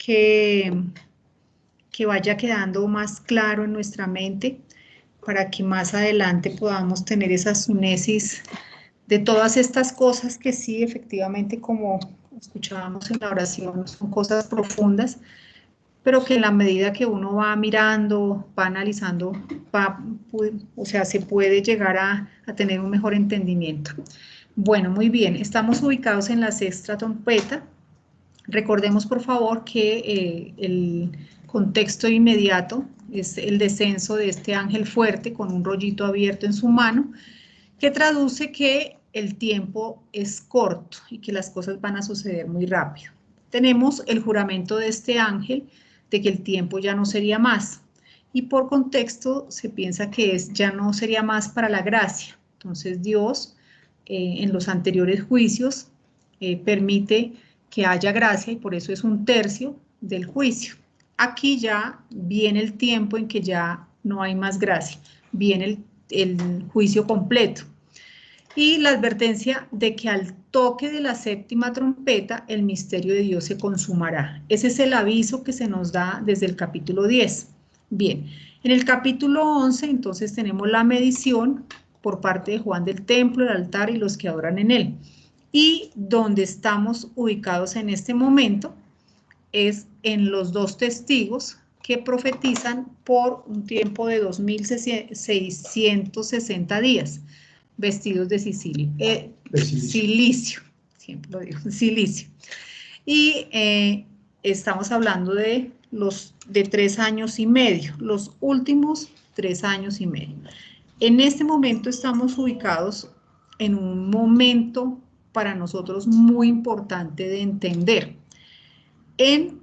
que, que vaya quedando más claro en nuestra mente para que más adelante podamos tener esa sunesis de todas estas cosas que sí, efectivamente, como escuchábamos en la oración, son cosas profundas, pero que en la medida que uno va mirando, va analizando, o sea, se puede llegar a tener un mejor entendimiento. Bueno, muy bien, estamos ubicados en la sexta trompeta. Recordemos, por favor, que el contexto inmediato es el descenso de este ángel fuerte con un rollito abierto en su mano, que traduce que el tiempo es corto y que las cosas van a suceder muy rápido. Tenemos el juramento de este ángel de que el tiempo ya no sería más, y por contexto se piensa que ya no sería más para la gracia. Entonces Dios, en los anteriores juicios, permite que haya gracia y por eso es un tercio del juicio. Aquí ya viene el tiempo en que ya no hay más gracia, viene el juicio completo. Y la advertencia de que al toque de la séptima trompeta el misterio de Dios se consumará. Ese es el aviso que se nos da desde el capítulo 10. Bien, en el capítulo 11 entonces tenemos la medición por parte de Juan del templo, el altar y los que adoran en él. Y donde estamos ubicados en este momento es en los dos testigos que profetizan por un tiempo de 2660 días, vestidos de silicio, siempre lo digo, silicio. Y estamos hablando de 3 años y medio, los últimos 3 años y medio. En este momento estamos ubicados en un momento para nosotros muy importante de entender. En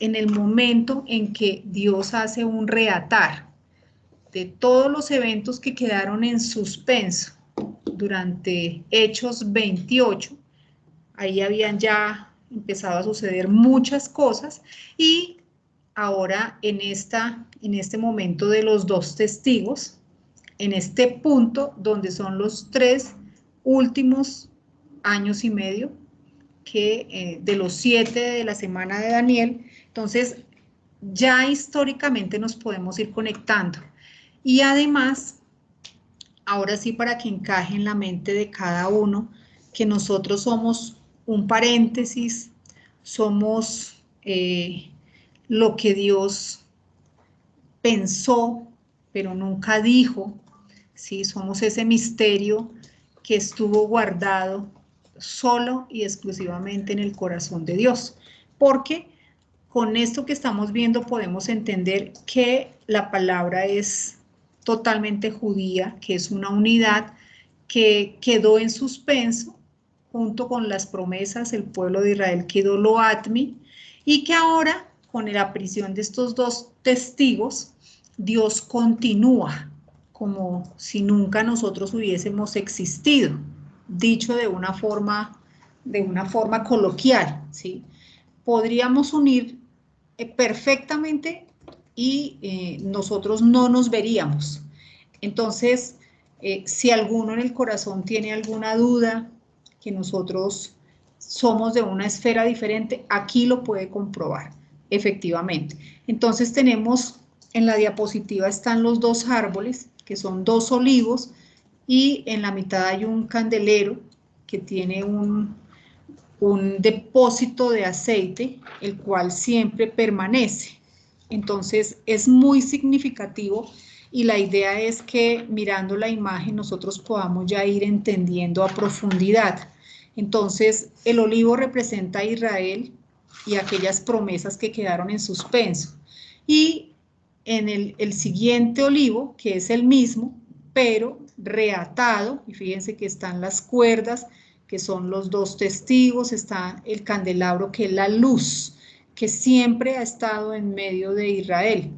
el momento en que Dios hace un reatar de todos los eventos que quedaron en suspenso durante Hechos 28, ahí habían ya empezado a suceder muchas cosas y ahora en este momento de los dos testigos, en este punto donde son los 3 últimos años y medio, que de los 7 de la semana de Daniel, entonces ya históricamente nos podemos ir conectando. Y además, ahora sí para que encaje en la mente de cada uno, que nosotros somos un paréntesis, somos lo que Dios pensó, pero nunca dijo, ¿sí? Somos ese misterio que estuvo guardado solo y exclusivamente en el corazón de Dios, porque con esto que estamos viendo podemos entender que la palabra es totalmente judía, que es una unidad que quedó en suspenso junto con las promesas, el pueblo de Israel quedó loatmi, y que ahora con la prisión de estos dos testigos, Dios continúa como si nunca nosotros hubiésemos existido, dicho de una forma coloquial, ¿sí? Podríamos unir perfectamente y nosotros no nos veríamos. Entonces, si alguno en el corazón tiene alguna duda, que nosotros somos de una esfera diferente, aquí lo puede comprobar, efectivamente. Entonces tenemos, en la diapositiva están los dos árboles, que son dos olivos, y en la mitad hay un candelero que tiene un depósito de aceite, el cual siempre permanece. Entonces es muy significativo y la idea es que mirando la imagen nosotros podamos ya ir entendiendo a profundidad. Entonces el olivo representa a Israel y aquellas promesas que quedaron en suspenso. Y en el siguiente olivo, que es el mismo, pero reatado, y fíjense que están las cuerdas, que son los dos testigos, está el candelabro, que es la luz, que siempre ha estado en medio de Israel,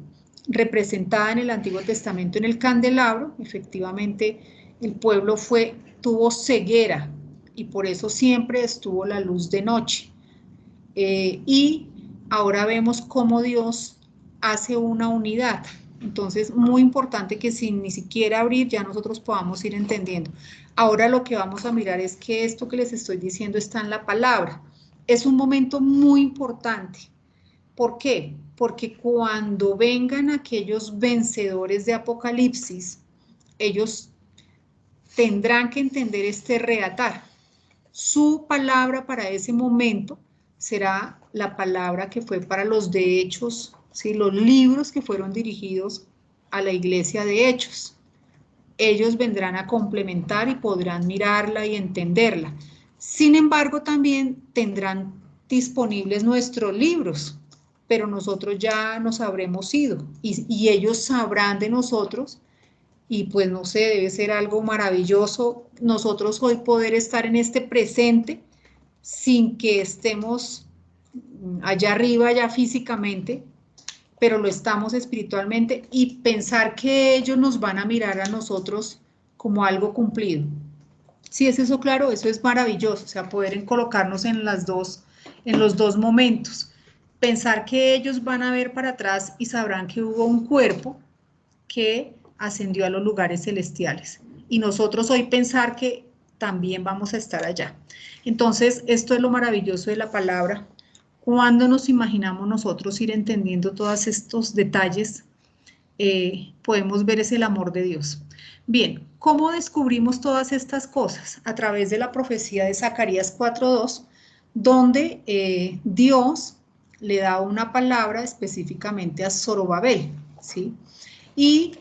representada en el Antiguo Testamento en el candelabro. Efectivamente el pueblo tuvo ceguera y por eso siempre estuvo la luz de noche. Y ahora vemos cómo Dios hace una unidad. Entonces, muy importante que sin ni siquiera abrir ya nosotros podamos ir entendiendo. Ahora lo que vamos a mirar es que esto que les estoy diciendo está en la palabra. es un momento muy importante. ¿Por qué? Porque cuando vengan aquellos vencedores de Apocalipsis, ellos tendrán que entender este reatar. Su palabra para ese momento será la palabra que fue para los de Hechos, ¿sí? Los libros que fueron dirigidos a la iglesia de Hechos. Ellos vendrán a complementar y podrán mirarla y entenderla. Sin embargo, también tendrán disponibles nuestros libros, pero nosotros ya nos habremos ido y ellos sabrán de nosotros y pues no sé, debe ser algo maravilloso nosotros hoy poder estar en este presente sin que estemos allá arriba, ya físicamente, pero lo estamos espiritualmente y pensar que ellos nos van a mirar a nosotros como algo cumplido. ¿Sí es eso claro? Eso es maravilloso, o sea, poder colocarnos en los dos momentos. Pensar que ellos van a ver para atrás y sabrán que hubo un cuerpo que ascendió a los lugares celestiales. Y nosotros hoy pensar que también vamos a estar allá. Entonces, esto es lo maravilloso de la palabra. Cuando nos imaginamos nosotros ir entendiendo todos estos detalles, podemos ver es el amor de Dios. Bien, ¿cómo descubrimos todas estas cosas? A través de la profecía de Zacarías 4:2, donde Dios le da una palabra específicamente a Zorobabel, ¿sí? Y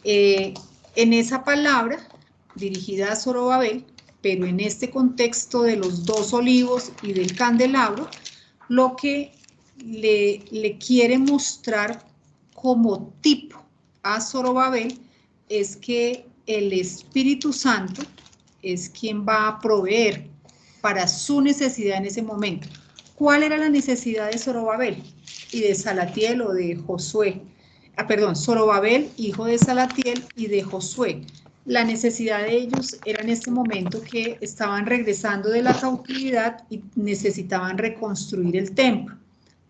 en esa palabra dirigida a Zorobabel, pero en este contexto de los 2 olivos y del candelabro, lo que le quiere mostrar como tipo a Zorobabel es que el Espíritu Santo es quien va a proveer para su necesidad en ese momento. ¿Cuál era la necesidad de Zorobabel y de Salatiel o de Josué? Zorobabel, hijo de Salatiel y de Josué. La necesidad de ellos era en este momento que estaban regresando de la cautividad y necesitaban reconstruir el templo.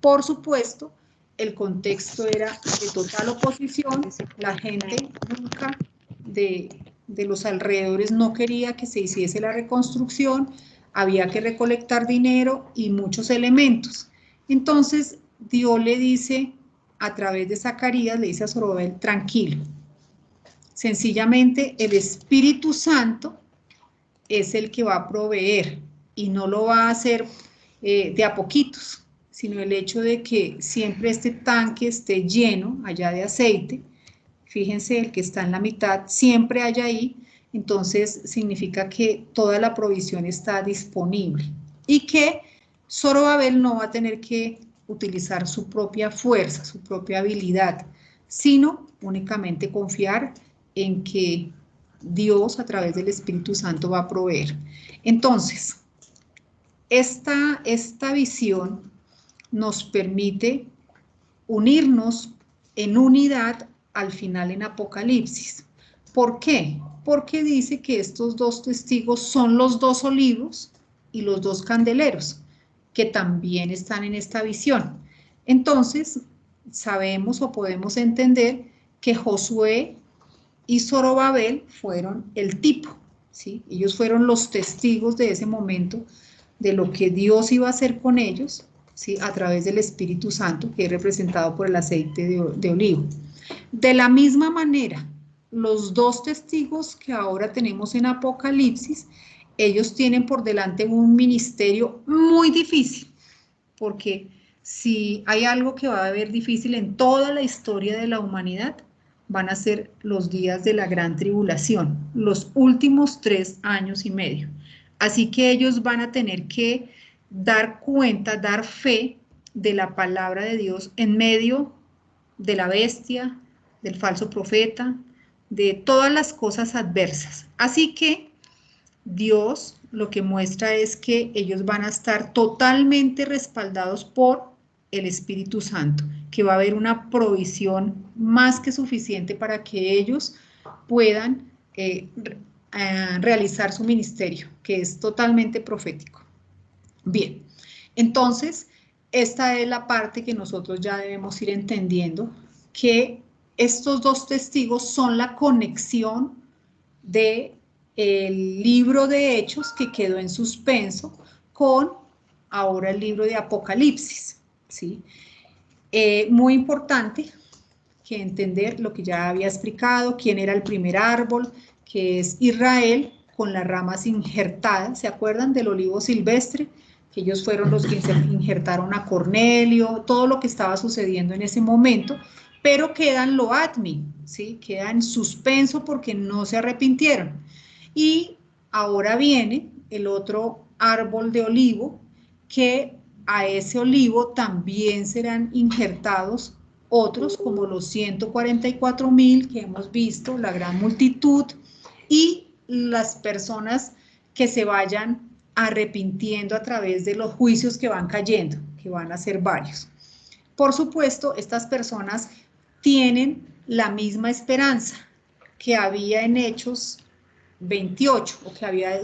Por supuesto, el contexto era de total oposición, la gente nunca de los alrededores no quería que se hiciese la reconstrucción, había que recolectar dinero y muchos elementos. Entonces, Dios le dice, a través de Zacarías, le dice a Zorobabel, tranquilo. Sencillamente, el Espíritu Santo es el que va a proveer y no lo va a hacer de a poquitos, sino el hecho de que siempre este tanque esté lleno allá de aceite. Fíjense, el que está en la mitad siempre haya ahí, entonces significa que toda la provisión está disponible y que Zorobabel no va a tener que utilizar su propia fuerza, su propia habilidad, sino únicamente confiar en que Dios a través del Espíritu Santo va a proveer. Entonces, esta visión nos permite unirnos en unidad al final en Apocalipsis. ¿Por qué? Porque dice que estos 2 testigos son los 2 olivos y los 2 candeleros, que también están en esta visión. Entonces, sabemos o podemos entender que Josué y Zorobabel fueron el tipo, ¿sí? Ellos fueron los testigos de ese momento, de lo que Dios iba a hacer con ellos, ¿sí? A través del Espíritu Santo, que es representado por el aceite de olivo. De la misma manera, los 2 testigos que ahora tenemos en Apocalipsis, ellos tienen por delante un ministerio muy difícil, porque si hay algo que va a haber difícil en toda la historia de la humanidad, van a ser los días de la gran tribulación, los últimos 3 años y medio. Así que ellos van a tener que dar cuenta, dar fe de la palabra de Dios en medio de la bestia, del falso profeta, de todas las cosas adversas. Así que Dios lo que muestra es que ellos van a estar totalmente respaldados por el Espíritu Santo, que va a haber una provisión más que suficiente para que ellos puedan realizar su ministerio, que es totalmente profético. Bien, entonces, esta es la parte que nosotros ya debemos ir entendiendo, que estos 2 testigos son la conexión de el libro de Hechos que quedó en suspenso con ahora el libro de Apocalipsis, ¿sí? Muy importante que entender lo que ya había explicado, quién era el primer árbol, que es Israel, con las ramas injertadas. ¿Se acuerdan del olivo silvestre? Que ellos fueron los que se injertaron a Cornelio, todo lo que estaba sucediendo en ese momento, pero queda en loatmi, ¿sí? Queda en suspenso porque no se arrepintieron. Y ahora viene el otro árbol de olivo, que a ese olivo también serán injertados otros como los 144,000 que hemos visto, la gran multitud, y las personas que se vayan arrepintiendo a través de los juicios que van cayendo, que van a ser varios. Por supuesto, estas personas tienen la misma esperanza que había en Hechos 28, o que había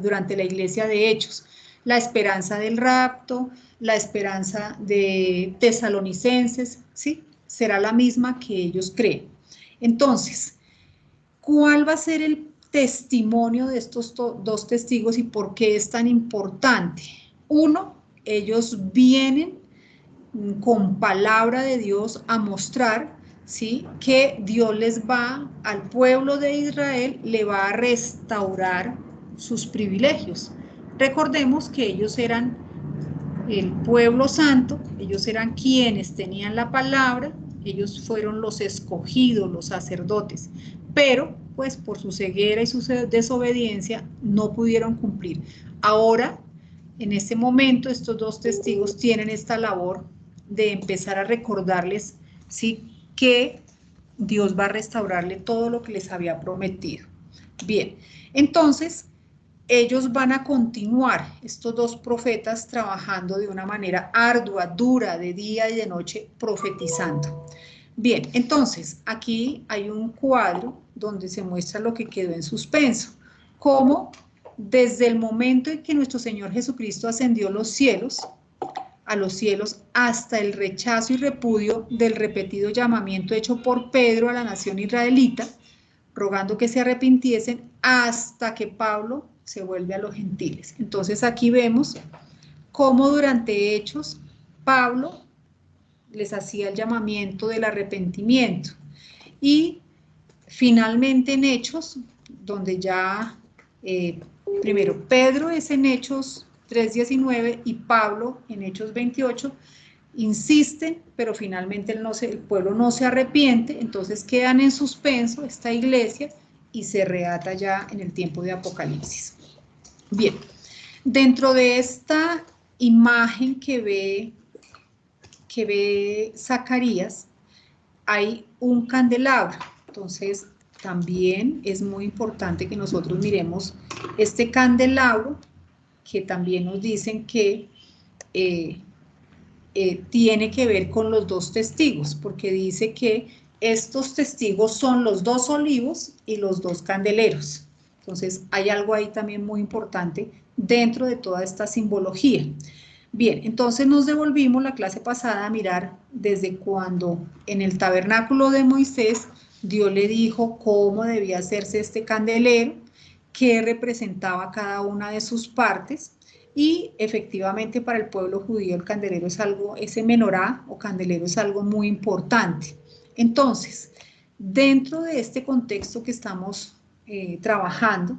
durante la iglesia de Hechos, la esperanza del rapto, la esperanza de tesalonicenses, ¿sí? Será la misma que ellos creen. Entonces, ¿cuál va a ser el testimonio de estos dos testigos y por qué es tan importante? Uno, ellos vienen con palabra de Dios a mostrar, ¿sí?, que Dios les va, al pueblo de Israel, le va a restaurar sus privilegios. Recordemos que ellos eran el pueblo santo, ellos eran quienes tenían la palabra, ellos fueron los escogidos, los sacerdotes, pero pues por su ceguera y su desobediencia no pudieron cumplir. Ahora, en este momento, estos dos testigos tienen esta labor de empezar a recordarles, ¿sí?, que Dios va a restaurarle todo lo que les había prometido. Bien, entonces ellos van a continuar, estos dos profetas, trabajando de una manera ardua, dura, de día y de noche, profetizando. Bien, entonces aquí hay un cuadro donde se muestra lo que quedó en suspenso, cómo desde el momento en que nuestro Señor Jesucristo ascendió a los cielos, hasta el rechazo y repudio del repetido llamamiento hecho por Pedro a la nación israelita, rogando que se arrepintiesen, hasta que Pablo se vuelve a los gentiles. Entonces aquí vemos cómo durante Hechos Pablo les hacía el llamamiento del arrepentimiento, y finalmente en Hechos, donde ya primero Pedro es en Hechos 3:19 y Pablo en Hechos 28, insisten, pero finalmente el pueblo no se arrepiente, entonces quedan en suspenso esta iglesia y se reata ya en el tiempo de Apocalipsis. Bien, dentro de esta imagen que ve Zacarías, hay un candelabro. Entonces, también es muy importante que nosotros miremos este candelabro, que también nos dicen que tiene que ver con los dos testigos, porque dice que estos testigos son los dos olivos y los dos candeleros. Entonces, hay algo ahí también muy importante dentro de toda esta simbología. Bien, entonces nos devolvimos la clase pasada a mirar desde cuando en el tabernáculo de Moisés Dios le dijo cómo debía hacerse este candelero, qué representaba cada una de sus partes, y efectivamente para el pueblo judío el candelero es algo, ese menorá o candelero es algo muy importante. Entonces, dentro de este contexto que estamos trabajando,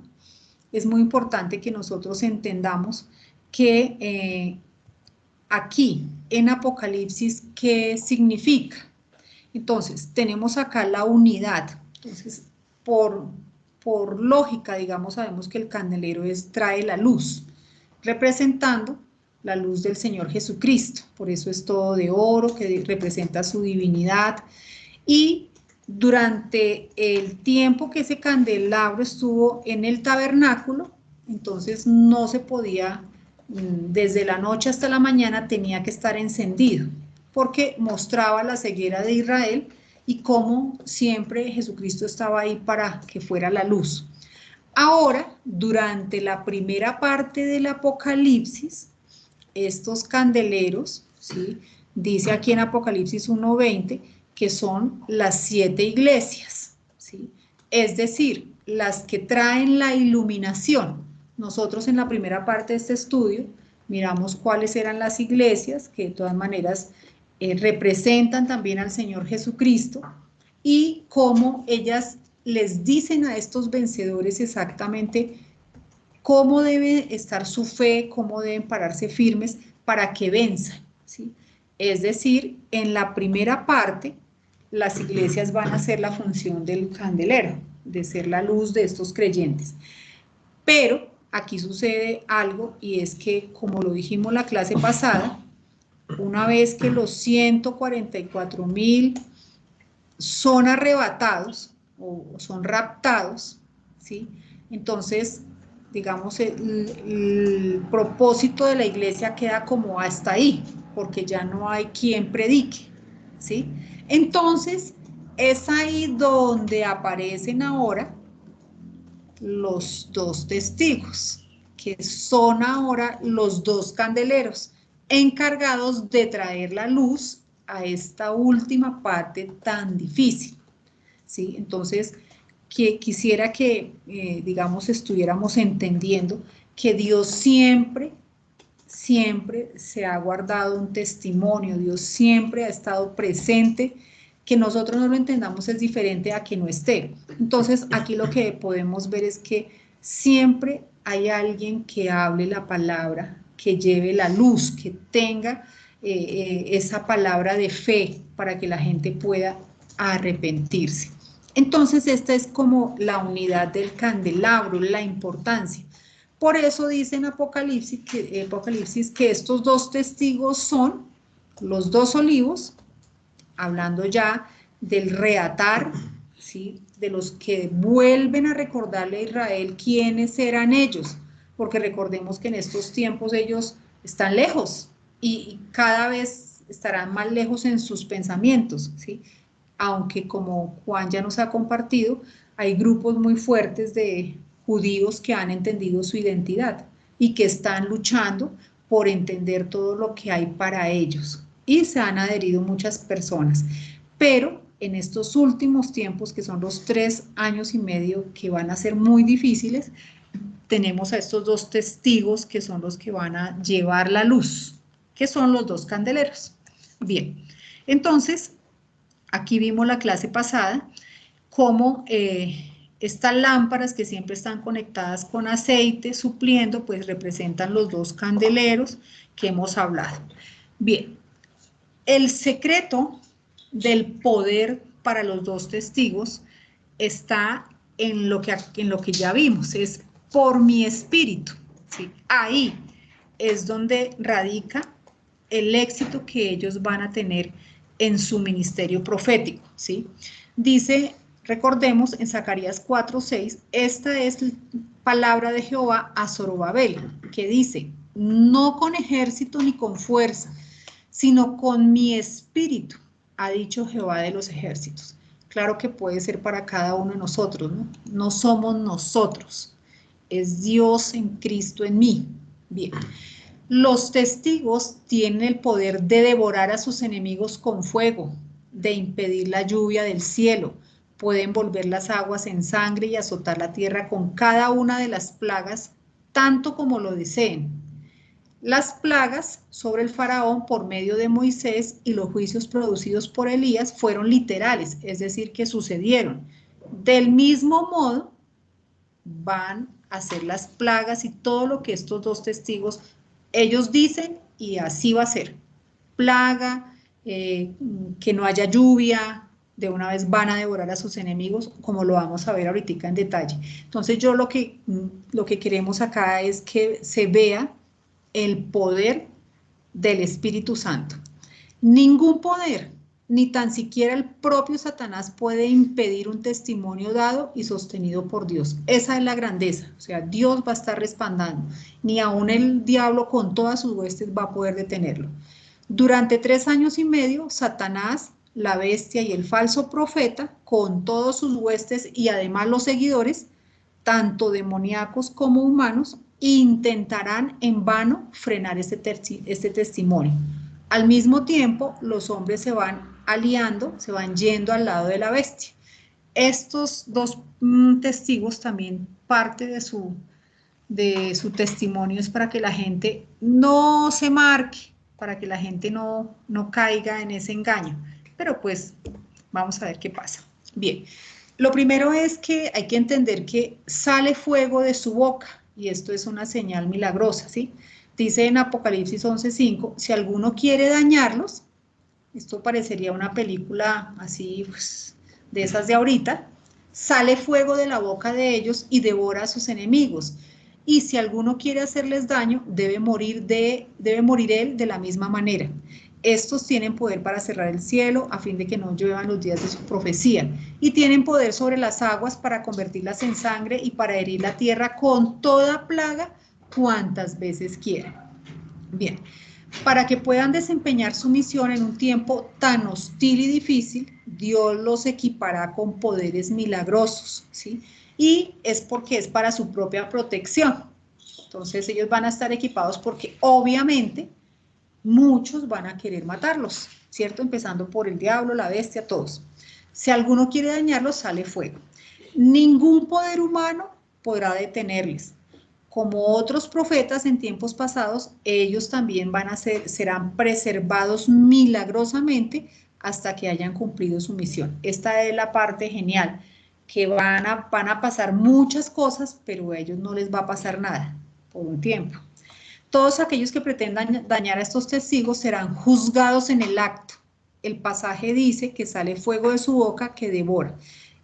es muy importante que nosotros entendamos que aquí en Apocalipsis, ¿qué significa? Entonces, tenemos acá la unidad. Entonces, por lógica, digamos, sabemos que el candelero trae la luz, representando la luz del Señor Jesucristo. Por eso es todo de oro, que representa su divinidad. Y durante el tiempo que ese candelabro estuvo en el tabernáculo, entonces no se podía, desde la noche hasta la mañana tenía que estar encendido, porque mostraba la ceguera de Israel y cómo siempre Jesucristo estaba ahí para que fuera la luz. Ahora, durante la primera parte del Apocalipsis, estos candeleros, ¿sí?, dice aquí en Apocalipsis 1:20, que son las 7 iglesias, ¿sí?, es decir, las que traen la iluminación. Nosotros en la primera parte de este estudio miramos cuáles eran las iglesias, que de todas maneras representan también al Señor Jesucristo, y cómo ellas les dicen a estos vencedores exactamente cómo debe estar su fe, cómo deben pararse firmes para que venzan, ¿sí? Es decir, en la primera parte, las iglesias van a hacer la función del candelero, de ser la luz de estos creyentes. Pero aquí sucede algo, y es que, como lo dijimos la clase pasada, una vez que los 144.000 son arrebatados o son raptados, ¿sí? Entonces, digamos, el propósito de la iglesia queda como hasta ahí, porque ya no hay quien predique, ¿sí? Entonces, es ahí donde aparecen ahora los dos testigos, que son ahora los dos candeleros, encargados de traer la luz a esta última parte tan difícil, ¿sí? Entonces, quisiera que, digamos, estuviéramos entendiendo que Dios siempre, siempre se ha guardado un testimonio, Dios siempre ha estado presente. Que nosotros no lo entendamos es diferente a que no esté. Entonces, aquí lo que podemos ver es que siempre hay alguien que hable la palabra, que lleve la luz, que tenga esa palabra de fe para que la gente pueda arrepentirse. Entonces, esta es como la unidad del candelabro, la importancia. Por eso dice en Apocalipsis que estos dos testigos son los dos olivos, hablando ya del reatar, ¿sí? De los que vuelven a recordarle a Israel quiénes eran ellos, porque recordemos que en estos tiempos ellos están lejos y cada vez estarán más lejos en sus pensamientos, ¿sí? Aunque como Juan ya nos ha compartido, hay grupos muy fuertes de judíos que han entendido su identidad y que están luchando por entender todo lo que hay para ellos. Y se han adherido muchas personas. Pero en estos últimos tiempos, que son los 3 años y medio que van a ser muy difíciles, tenemos a estos dos testigos que son los que van a llevar la luz, que son los dos candeleros. Bien, entonces, aquí vimos la clase pasada, cómo estas lámparas que siempre están conectadas con aceite, supliendo, pues representan los dos candeleros que hemos hablado. Bien, el secreto del poder para los dos testigos está en lo que ya vimos, es por mi espíritu, ¿sí? Ahí es donde radica el éxito que ellos van a tener en su ministerio profético, ¿sí? Dice, recordemos en Zacarías 4:6, esta es palabra de Jehová a Zorobabel, que dice, no con ejército ni con fuerza, sino con mi espíritu, ha dicho Jehová de los ejércitos. Claro que puede ser para cada uno de nosotros, ¿no? No somos nosotros, es Dios en Cristo en mí. Bien. Los testigos tienen el poder de devorar a sus enemigos con fuego, de impedir la lluvia del cielo, pueden volver las aguas en sangre y azotar la tierra con cada una de las plagas, tanto como lo deseen. Las plagas sobre el faraón por medio de Moisés y los juicios producidos por Elías fueron literales, es decir, que sucedieron. Del mismo modo, van a ser las plagas y todo lo que estos dos testigos, ellos dicen y así va a ser. Plaga, que no haya lluvia, de una vez van a devorar a sus enemigos, como lo vamos a ver ahorita en detalle. Entonces yo lo que queremos acá es que se vea el poder del Espíritu Santo. Ningún poder, ni tan siquiera el propio Satanás puede impedir un testimonio dado y sostenido por Dios. Esa es la grandeza, o sea, Dios va a estar respaldando, ni aun el diablo con todas sus huestes va a poder detenerlo. Durante 3 años y medio, Satanás, la bestia y el falso profeta, con todos sus huestes y además los seguidores, tanto demoníacos como humanos, intentarán en vano frenar este testimonio. Al mismo tiempo, los hombres se van aliando, se van yendo al lado de la bestia. Estos dos testigos también parte de su de su testimonio es para que la gente no se marque, para que la gente no caiga en ese engaño. Pero pues vamos a ver qué pasa. Bien, lo primero es que hay que entender que sale fuego de su boca y esto es una señal milagrosa, ¿sí? Dice en Apocalipsis 11:5, si alguno quiere dañarlos, esto parecería una película así, pues, de esas de ahorita, sale fuego de la boca de ellos y devora a sus enemigos. Y si alguno quiere hacerles daño, debe morir él de la misma manera. Estos tienen poder para cerrar el cielo a fin de que no lluevan los días de su profecía. Y tienen poder sobre las aguas para convertirlas en sangre y para herir la tierra con toda plaga cuantas veces quieran. Bien, para que puedan desempeñar su misión en un tiempo tan hostil y difícil, Dios los equipará con poderes milagrosos, ¿sí? Y es porque es para su propia protección. Entonces ellos van a estar equipados porque obviamente muchos van a querer matarlos, ¿cierto? Empezando por el diablo, la bestia, todos. Si alguno quiere dañarlos, sale fuego. Ningún poder humano podrá detenerles. Como otros profetas en tiempos pasados, ellos también serán preservados milagrosamente hasta que hayan cumplido su misión. Esta es la parte genial, que van a pasar muchas cosas, pero a ellos no les va a pasar nada por un tiempo. Todos aquellos que pretendan dañar a estos testigos serán juzgados en el acto. El pasaje dice que sale fuego de su boca que devora.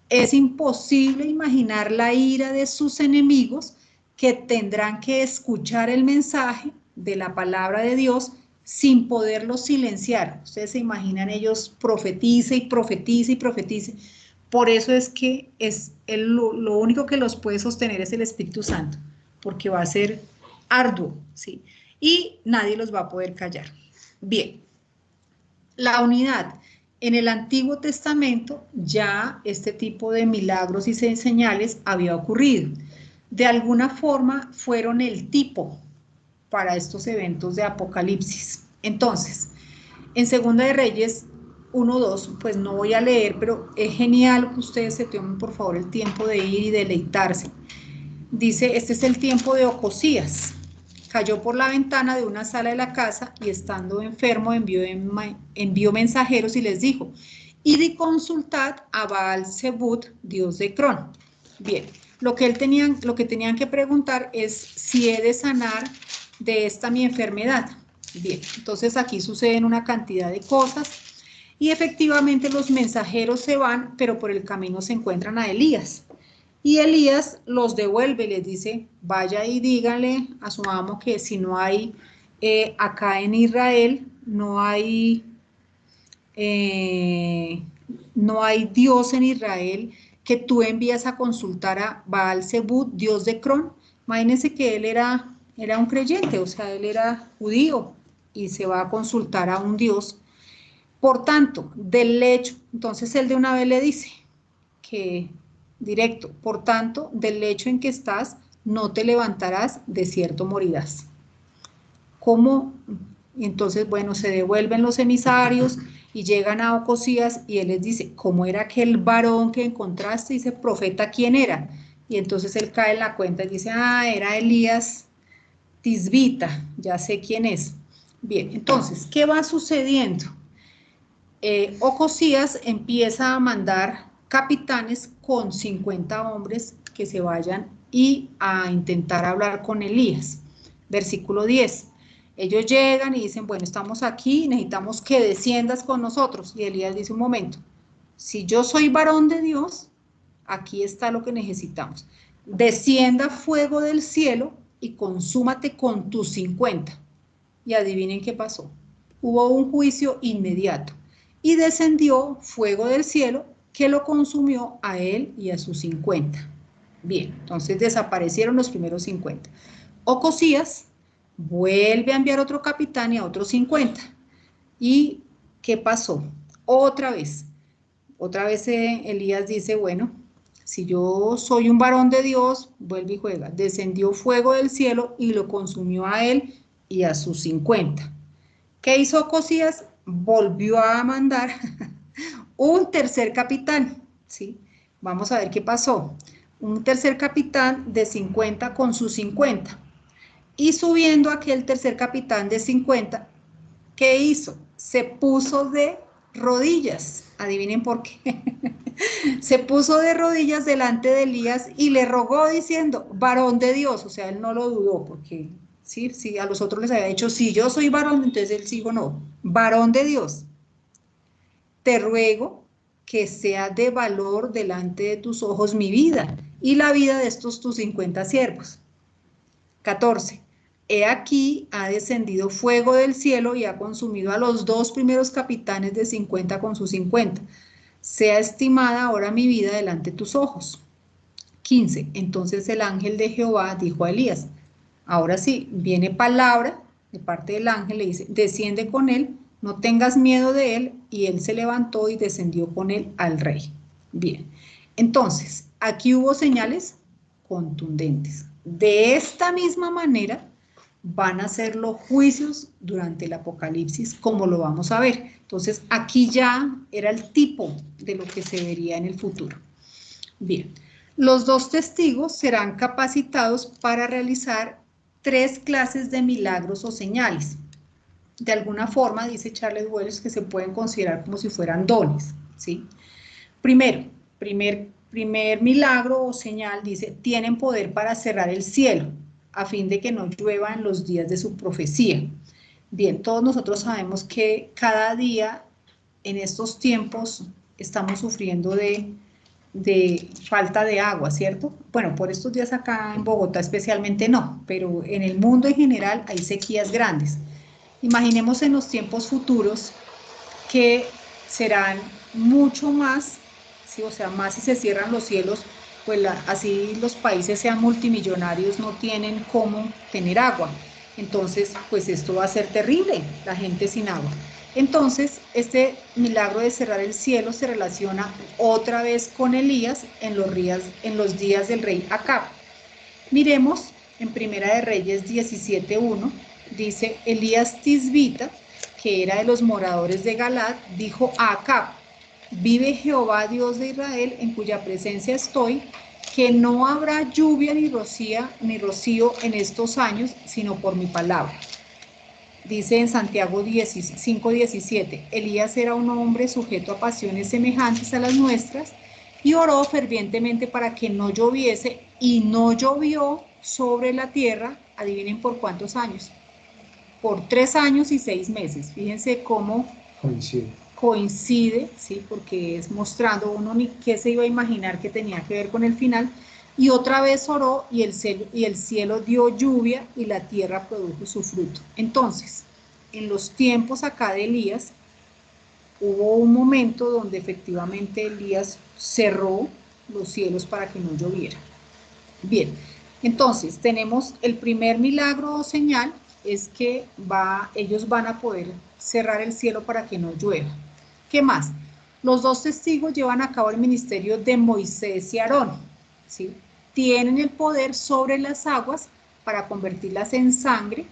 Es imposible imaginar la ira de sus enemigos que tendrán que escuchar el mensaje de la palabra de Dios sin poderlo silenciar. Ustedes se imaginan, ellos profetice y profetice y profetice. Por eso es que lo único que los puede sostener es el Espíritu Santo, porque va a ser arduo, ¿sí? Y nadie los va a poder callar. Bien, la unidad. En el Antiguo Testamento ya este tipo de milagros y señales había ocurrido. De alguna forma fueron el tipo para estos eventos de Apocalipsis. Entonces, en Segunda de Reyes 1:2, pues no voy a leer, pero es genial que ustedes se tomen por favor el tiempo de ir y deleitarse. Dice, este es el tiempo de Ocosías. Cayó por la ventana de una sala de la casa y estando enfermo envió mensajeros y les dijo, id y consultad a Baal-Zebub, dios de Cron. Bien, lo que tenían que preguntar es si he de sanar de esta mi enfermedad. Bien, entonces aquí suceden una cantidad de cosas y efectivamente los mensajeros se van, pero por el camino se encuentran a Elías. Y Elías los devuelve, les dice, vaya y díganle a su amo que si no hay, acá en Israel, eh, no hay Dios en Israel que tú envías a consultar a Baal-Zebub, dios de Cron. Imagínense que él era un creyente, o sea, él era judío y se va a consultar a un dios. Por tanto, del lecho, entonces él de una vez le dice que directo, por tanto, del lecho en que estás, no te levantarás, de cierto morirás. ¿Cómo? Entonces, bueno, se devuelven los emisarios y llegan a Ocosías y él les dice, ¿cómo era aquel varón que encontraste? Dice, profeta, ¿quién era? Y entonces él cae en la cuenta y dice, era Elías Tisbita, ya sé quién es. Bien, entonces, ¿qué va sucediendo? Ocosías empieza a mandar capitanes con 50 hombres que se vayan y a intentar hablar con Elías. Versículo 10. Ellos llegan y dicen, bueno, estamos aquí, necesitamos que desciendas con nosotros. Y Elías dice, un momento, si yo soy varón de Dios, aquí está lo que necesitamos. Descienda fuego del cielo y consúmate con tus 50. Y adivinen qué pasó. Hubo un juicio inmediato y descendió fuego del cielo que lo consumió a él y a sus 50. Bien, entonces desaparecieron los primeros 50. Ocosías vuelve a enviar otro capitán y a otros 50. ¿Y qué pasó? Otra vez Elías dice, bueno, si yo soy un varón de Dios, vuelve y juega. Descendió fuego del cielo y lo consumió a él y a sus 50. ¿Qué hizo Ocosías? Volvió a mandar un tercer capitán, ¿sí? Vamos a ver qué pasó. un tercer capitán de 50 con sus 50. Y subiendo aquel tercer capitán de 50, ¿qué hizo? Se puso de rodillas. Adivinen por qué. Se puso de rodillas delante de Elías y le rogó diciendo, varón de Dios. O sea, él no lo dudó porque sí, a los otros les había dicho, si yo soy varón, entonces él sí dijo, no, varón de Dios. Te ruego que sea de valor delante de tus ojos mi vida y la vida de estos tus 50 siervos. 14. He aquí ha descendido fuego del cielo y ha consumido a los 2 primeros capitanes de 50 con sus 50. Sea estimada ahora mi vida delante de tus ojos. 15. Entonces el ángel de Jehová dijo a Elías, ahora sí, viene palabra de parte del ángel, le dice, desciende con él, no tengas miedo de él, y él se levantó y descendió con él al rey. Bien, entonces, aquí hubo señales contundentes. De esta misma manera van a ser los juicios durante el Apocalipsis, como lo vamos a ver. Entonces, aquí ya era el tipo de lo que se vería en el futuro. Bien, los 2 testigos serán capacitados para realizar 3 clases de milagros o señales. De alguna forma, dice Charles Wells, que se pueden considerar como si fueran dones, ¿sí? Primero, primer milagro o señal, dice, tienen poder para cerrar el cielo, a fin de que no llueva en los días de su profecía. Bien, todos nosotros sabemos que cada día en estos tiempos estamos sufriendo de falta de agua, ¿cierto? Bueno, por estos días acá en Bogotá especialmente no, pero en el mundo en general hay sequías grandes. Imaginemos en los tiempos futuros que serán mucho más, ¿sí? O sea, más si se cierran los cielos, pues así los países sean multimillonarios no tienen cómo tener agua. Entonces, pues esto va a ser terrible, la gente sin agua. Entonces, este milagro de cerrar el cielo se relaciona otra vez con Elías en los días del rey Acab. Miremos en Primera de Reyes 17:1, dice, Elías Tisbita, que era de los moradores de Galad, dijo a Acab, vive Jehová Dios de Israel, en cuya presencia estoy, que no habrá lluvia ni rocío en estos años, sino por mi palabra. Dice en Santiago 5:17, Elías era un hombre sujeto a pasiones semejantes a las nuestras y oró fervientemente para que no lloviese y no llovió sobre la tierra, adivinen por cuántos años, por 3 años y 6 meses. Fíjense cómo coincide, ¿sí? Porque es mostrando uno ni qué se iba a imaginar que tenía que ver con el final. Y otra vez oró y el cielo dio lluvia y la tierra produjo su fruto. Entonces, en los tiempos acá de Elías, hubo un momento donde efectivamente Elías cerró los cielos para que no lloviera. Bien, entonces tenemos el primer milagro o señal, es que ellos van a poder cerrar el cielo para que no llueva. ¿Qué más? Los 2 testigos llevan a cabo el ministerio de Moisés y Aarón, ¿sí? Tienen el poder sobre las aguas para convertirlas en sangre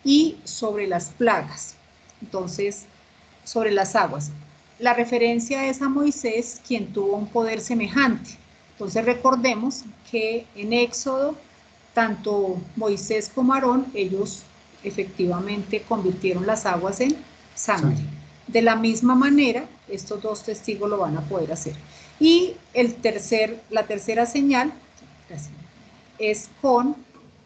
y sobre las plagas. Entonces, sobre las aguas. La referencia es a Moisés, quien tuvo un poder semejante. Entonces recordemos que en Éxodo, tanto Moisés como Aarón, ellos efectivamente convirtieron las aguas en sangre. Sí. De la misma manera, estos 2 testigos lo van a poder hacer. Y la tercera señal es con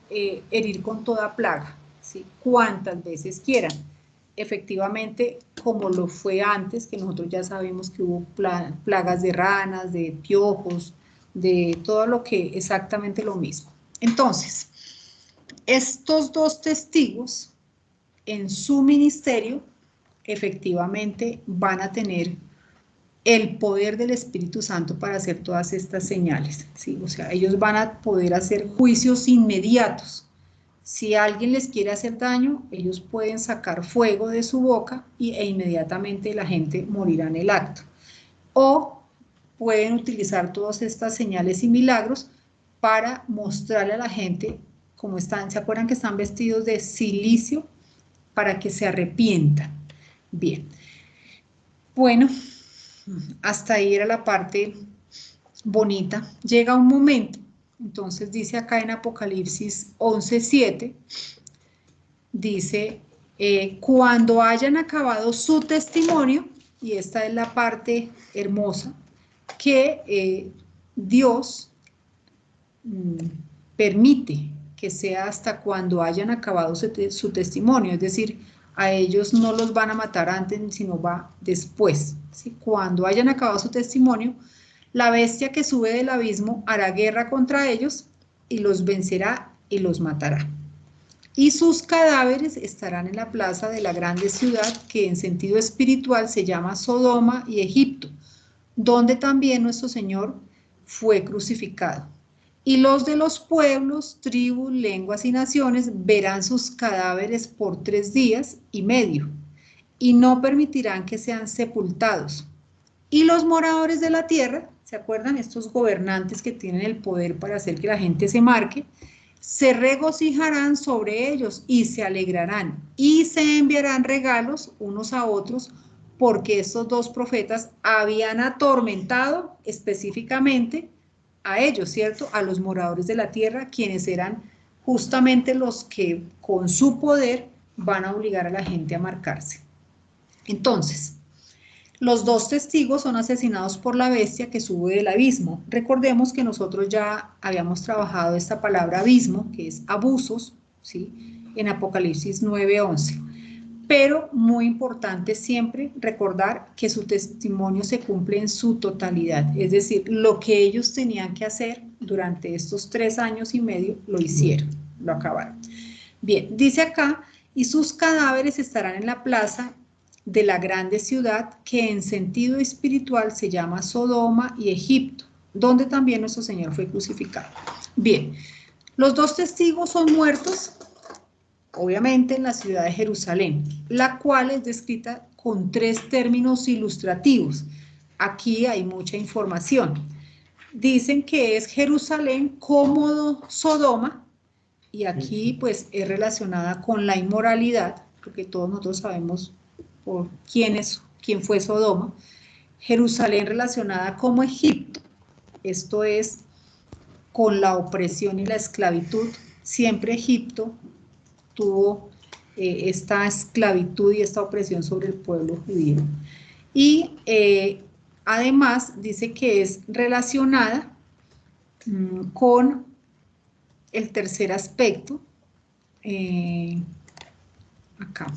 herir con toda plaga, ¿sí? Cuantas veces quieran. Efectivamente, como lo fue antes, que nosotros ya sabemos que hubo plagas de ranas, de piojos, de todo lo que exactamente lo mismo. Entonces, estos 2 testigos en su ministerio efectivamente van a tener el poder del Espíritu Santo para hacer todas estas señales, ¿sí? O sea, ellos van a poder hacer juicios inmediatos. Si alguien les quiere hacer daño, ellos pueden sacar fuego de su boca e inmediatamente la gente morirá en el acto. O pueden utilizar todas estas señales y milagros para mostrarle a la gente cómo están. ¿Se acuerdan que están vestidos de silicio? Para que se arrepientan. Bien. Bueno, hasta ahí era la parte bonita. Llega un momento Entonces dice acá en Apocalipsis 11:7, dice, cuando hayan acabado su testimonio, y esta es la parte hermosa, que Dios permite que sea hasta cuando hayan acabado su testimonio, es decir, a ellos no los van a matar antes, sino va después, ¿sí? Cuando hayan acabado su testimonio, la bestia que sube del abismo hará guerra contra ellos y los vencerá y los matará. Y sus cadáveres estarán en la plaza de la grande ciudad que en sentido espiritual se llama Sodoma y Egipto, donde también nuestro Señor fue crucificado. Y los de los pueblos, tribus, lenguas y naciones verán sus cadáveres por 3 días y medio, y no permitirán que sean sepultados. Y los moradores de la tierra, ¿se acuerdan? Estos gobernantes que tienen el poder para hacer que la gente se marque, se regocijarán sobre ellos y se alegrarán y se enviarán regalos unos a otros, porque estos dos profetas habían atormentado específicamente a ellos, ¿cierto? A los moradores de la tierra, quienes eran justamente los que con su poder van a obligar a la gente a marcarse. Entonces, los dos testigos son asesinados por la bestia que sube del abismo. Recordemos que nosotros ya habíamos trabajado esta palabra abismo, que es abusos, ¿sí? En Apocalipsis 9:11. Pero muy importante siempre recordar que su testimonio se cumple en su totalidad, es decir, lo que ellos tenían que hacer durante estos 3 años y medio lo hicieron, lo acabaron. Bien, dice acá, y sus cadáveres estarán en la plaza de la grande ciudad que en sentido espiritual se llama Sodoma y Egipto, donde también nuestro Señor fue crucificado. Bien, los dos testigos son muertos, obviamente en la ciudad de Jerusalén, la cual es descrita con 3 términos ilustrativos. Aquí hay mucha información. Dicen que es Jerusalén como Sodoma, y aquí pues es relacionada con la inmoralidad, porque todos nosotros sabemos por quién fue Sodoma. Jerusalén relacionada como Egipto, esto es con la opresión y la esclavitud. Siempre Egipto tuvo esta esclavitud y esta opresión sobre el pueblo judío. Y además dice que es relacionada con el tercer aspecto, acá,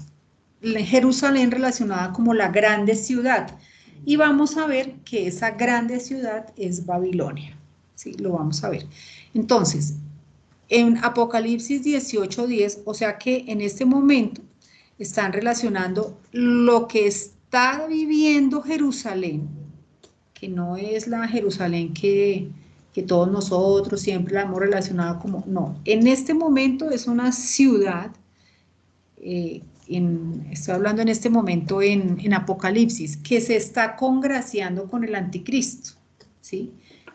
Jerusalén relacionada como la grande ciudad, y vamos a ver que esa grande ciudad es Babilonia, ¿sí? Lo vamos a ver. Entonces, en Apocalipsis 18:10, o sea que en este momento están relacionando lo que está viviendo Jerusalén, que no es la Jerusalén que todos nosotros siempre la hemos relacionado como, no, en este momento es una ciudad, estoy hablando en este momento en Apocalipsis, que se está congraciando con el anticristo, ¿sí?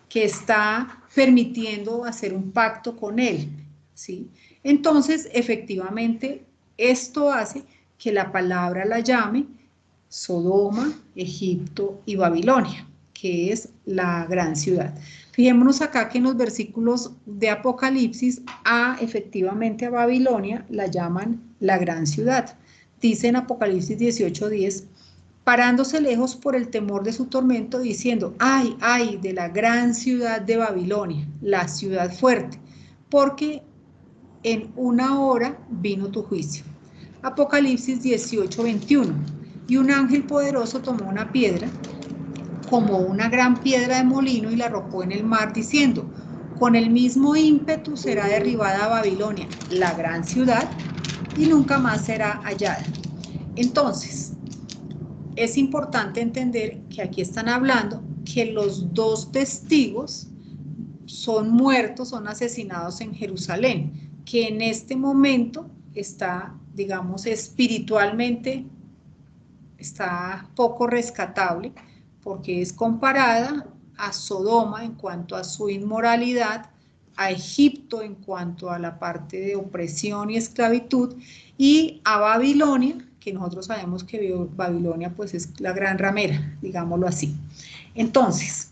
Que está permitiendo hacer un pacto con él, ¿sí? Entonces, efectivamente, esto hace que la palabra la llame Sodoma, Egipto y Babilonia, que es la gran ciudad. Fijémonos acá que en los versículos de Apocalipsis, efectivamente a Babilonia la llaman la gran ciudad. Dice en Apocalipsis 18:10, parándose lejos por el temor de su tormento, diciendo, ay, ay, de la gran ciudad de Babilonia, la ciudad fuerte, porque en una hora vino tu juicio. Apocalipsis 18:21, y un ángel poderoso tomó una piedra, como una gran piedra de molino, y la arrojó en el mar, diciendo, con el mismo ímpetu será derribada Babilonia, la gran ciudad, y nunca más será hallada. Entonces, es importante entender que aquí están hablando que los dos testigos son muertos, son asesinados en Jerusalén, que en este momento está, digamos, espiritualmente, está poco rescatable, porque es comparada a Sodoma en cuanto a su inmoralidad, a Egipto en cuanto a la parte de opresión y esclavitud, y a Babilonia, que nosotros sabemos que Babilonia pues es la gran ramera, digámoslo así. Entonces,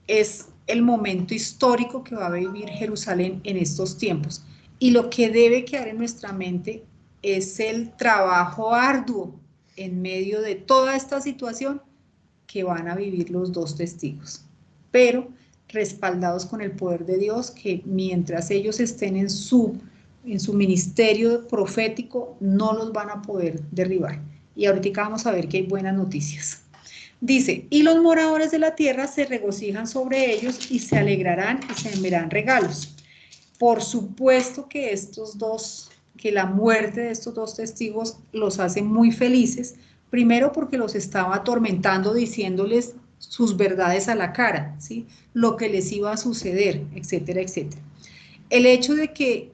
es el momento histórico que va a vivir Jerusalén en estos tiempos. Y lo que debe quedar en nuestra mente es el trabajo arduo en medio de toda esta situación que van a vivir los dos testigos, pero respaldados con el poder de Dios, que mientras ellos estén en su ministerio profético, no los van a poder derribar. Y ahorita vamos a ver que hay buenas noticias. Dice, y los moradores de la tierra se regocijan sobre ellos y se alegrarán y se enviarán regalos. Por supuesto que que la muerte de estos dos testigos los hace muy felices, primero porque los estaba atormentando diciéndoles sus verdades a la cara, ¿sí? Lo que les iba a suceder, etcétera, etcétera. El hecho de que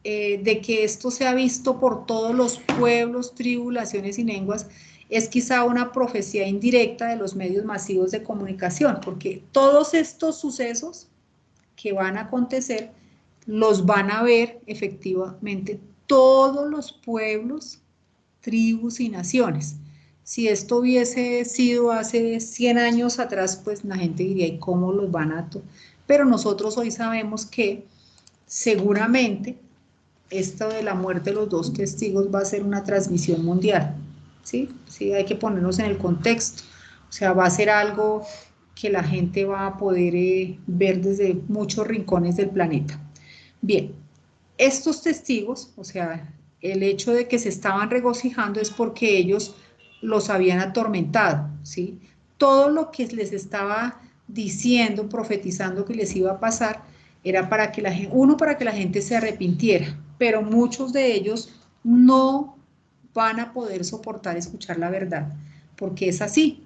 esto sea visto por todos los pueblos, tribulaciones y lenguas, es quizá una profecía indirecta de los medios masivos de comunicación, porque todos estos sucesos que van a acontecer los van a ver efectivamente todos los pueblos, tribus y naciones. Si esto hubiese sido hace 100 años atrás, pues la gente diría, ¿y cómo los van a...? Pero nosotros hoy sabemos que seguramente esto de la muerte de los dos testigos va a ser una transmisión mundial, ¿sí? Sí, hay que ponernos en el contexto. O sea, va a ser algo que la gente va a poder ver desde muchos rincones del planeta. Bien, estos testigos, o sea, el hecho de que se estaban regocijando es porque ellos los habían atormentado, ¿sí? Todo lo que les estaba diciendo, profetizando que les iba a pasar, era para que para que la gente se arrepintiera, pero muchos de ellos no van a poder soportar escuchar la verdad, porque es así.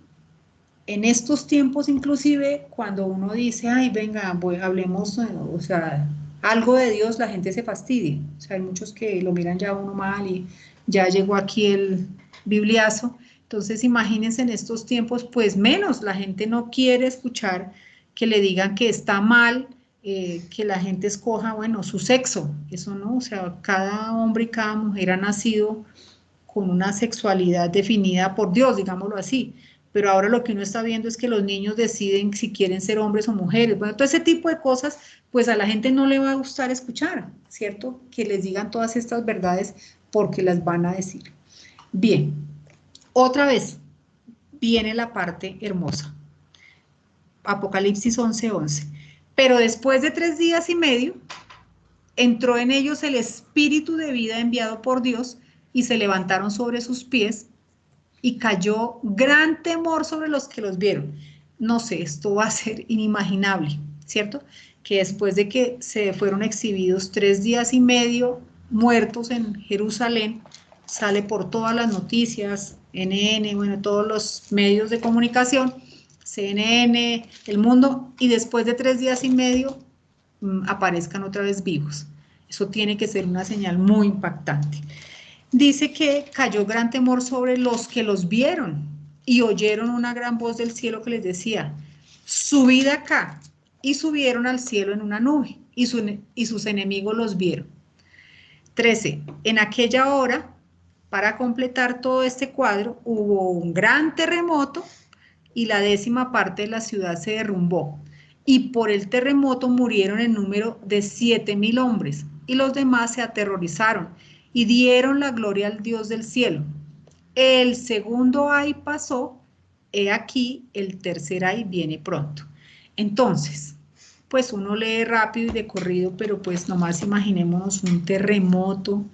En estos tiempos, inclusive, cuando uno dice, ay, venga, hablemos, o sea, algo de Dios, la gente se fastidia. O sea, hay muchos que lo miran ya a uno mal y ya llegó aquí el bibliazo. Entonces, imagínense en estos tiempos, pues menos, la gente no quiere escuchar que le digan que está mal, que la gente escoja, bueno, su sexo. Eso no, o sea, cada hombre y cada mujer ha nacido con una sexualidad definida por Dios, digámoslo así. Pero ahora lo que uno está viendo es que los niños deciden si quieren ser hombres o mujeres. Bueno, todo ese tipo de cosas, pues a la gente no le va a gustar escuchar, ¿cierto? Que les digan todas estas verdades porque las van a decir. Bien, otra vez viene la parte hermosa. Apocalipsis 11:11. Pero después de 3 días y medio, entró en ellos el espíritu de vida enviado por Dios y se levantaron sobre sus pies y cayó gran temor sobre los que los vieron. No sé, esto va a ser inimaginable, ¿cierto? Que después de que se fueron exhibidos 3 días y medio muertos en Jerusalén, sale por todas las noticias, NN, bueno, todos los medios de comunicación, CNN, El Mundo, y después de 3 días y medio aparezcan otra vez vivos. Eso tiene que ser una señal muy impactante. Dice que cayó gran temor sobre los que los vieron y oyeron una gran voz del cielo que les decía, subid acá, y subieron al cielo en una nube, y sus enemigos los vieron. 13. En aquella hora, para completar todo este cuadro, hubo un gran terremoto y la 10ª parte de la ciudad se derrumbó. Y por el terremoto murieron en número de 7,000 hombres, y los demás se aterrorizaron y dieron la gloria al Dios del cielo. El segundo ay pasó, he aquí, el tercer ay viene pronto. Entonces, pues uno lee rápido y de corrido, pero pues nomás imaginémonos un terremoto,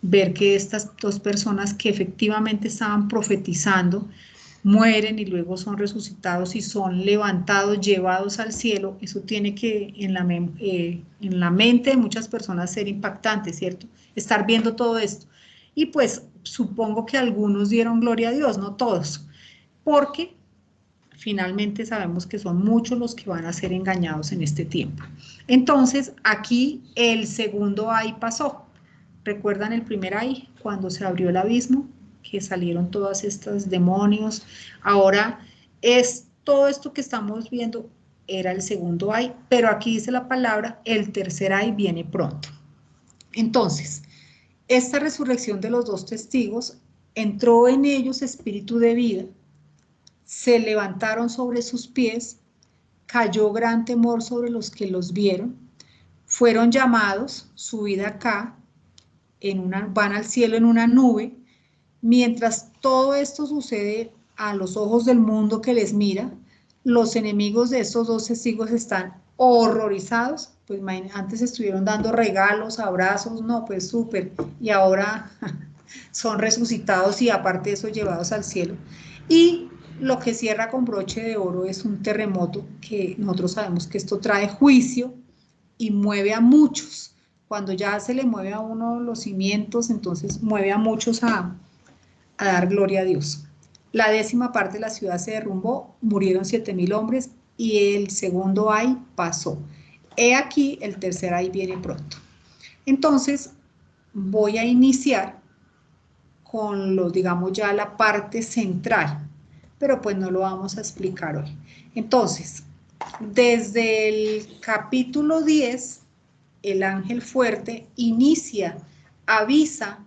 ver que estas dos personas que efectivamente estaban profetizando mueren y luego son resucitados y son levantados, llevados al cielo. Eso tiene que en la mente de muchas personas ser impactante, ¿cierto? Estar viendo todo esto. Y pues supongo que algunos dieron gloria a Dios, no todos, porque finalmente sabemos que son muchos los que van a ser engañados en este tiempo. Entonces, aquí el segundo ay pasó. ¿Recuerdan el primer ay? Cuando se abrió el abismo, que salieron todas estas demonios. Ahora, es todo esto que estamos viendo era el segundo ay, pero aquí dice la palabra, el tercer ay viene pronto. Entonces, esta resurrección de los dos testigos, entró en ellos espíritu de vida, se levantaron sobre sus pies, cayó gran temor sobre los que los vieron, fueron llamados, subid acá, van al cielo en una nube. Mientras todo esto sucede a los ojos del mundo que les mira, los enemigos de estos dos testigos están horrorizados. Pues antes estuvieron dando regalos, abrazos, no, pues súper, y ahora son resucitados y aparte de eso llevados al cielo. Y lo que cierra con broche de oro es un terremoto que nosotros sabemos que esto trae juicio y mueve a muchos. Cuando ya se le mueve a uno los cimientos, entonces mueve a muchos a dar gloria a Dios. La 10ª parte de la ciudad se derrumbó, murieron 7.000 hombres y el segundo ay pasó. He aquí, el tercer ay viene pronto. Entonces, voy a iniciar con los, digamos, ya la parte central, pero pues no lo vamos a explicar hoy. Entonces, desde el capítulo 10, el ángel fuerte inicia, avisa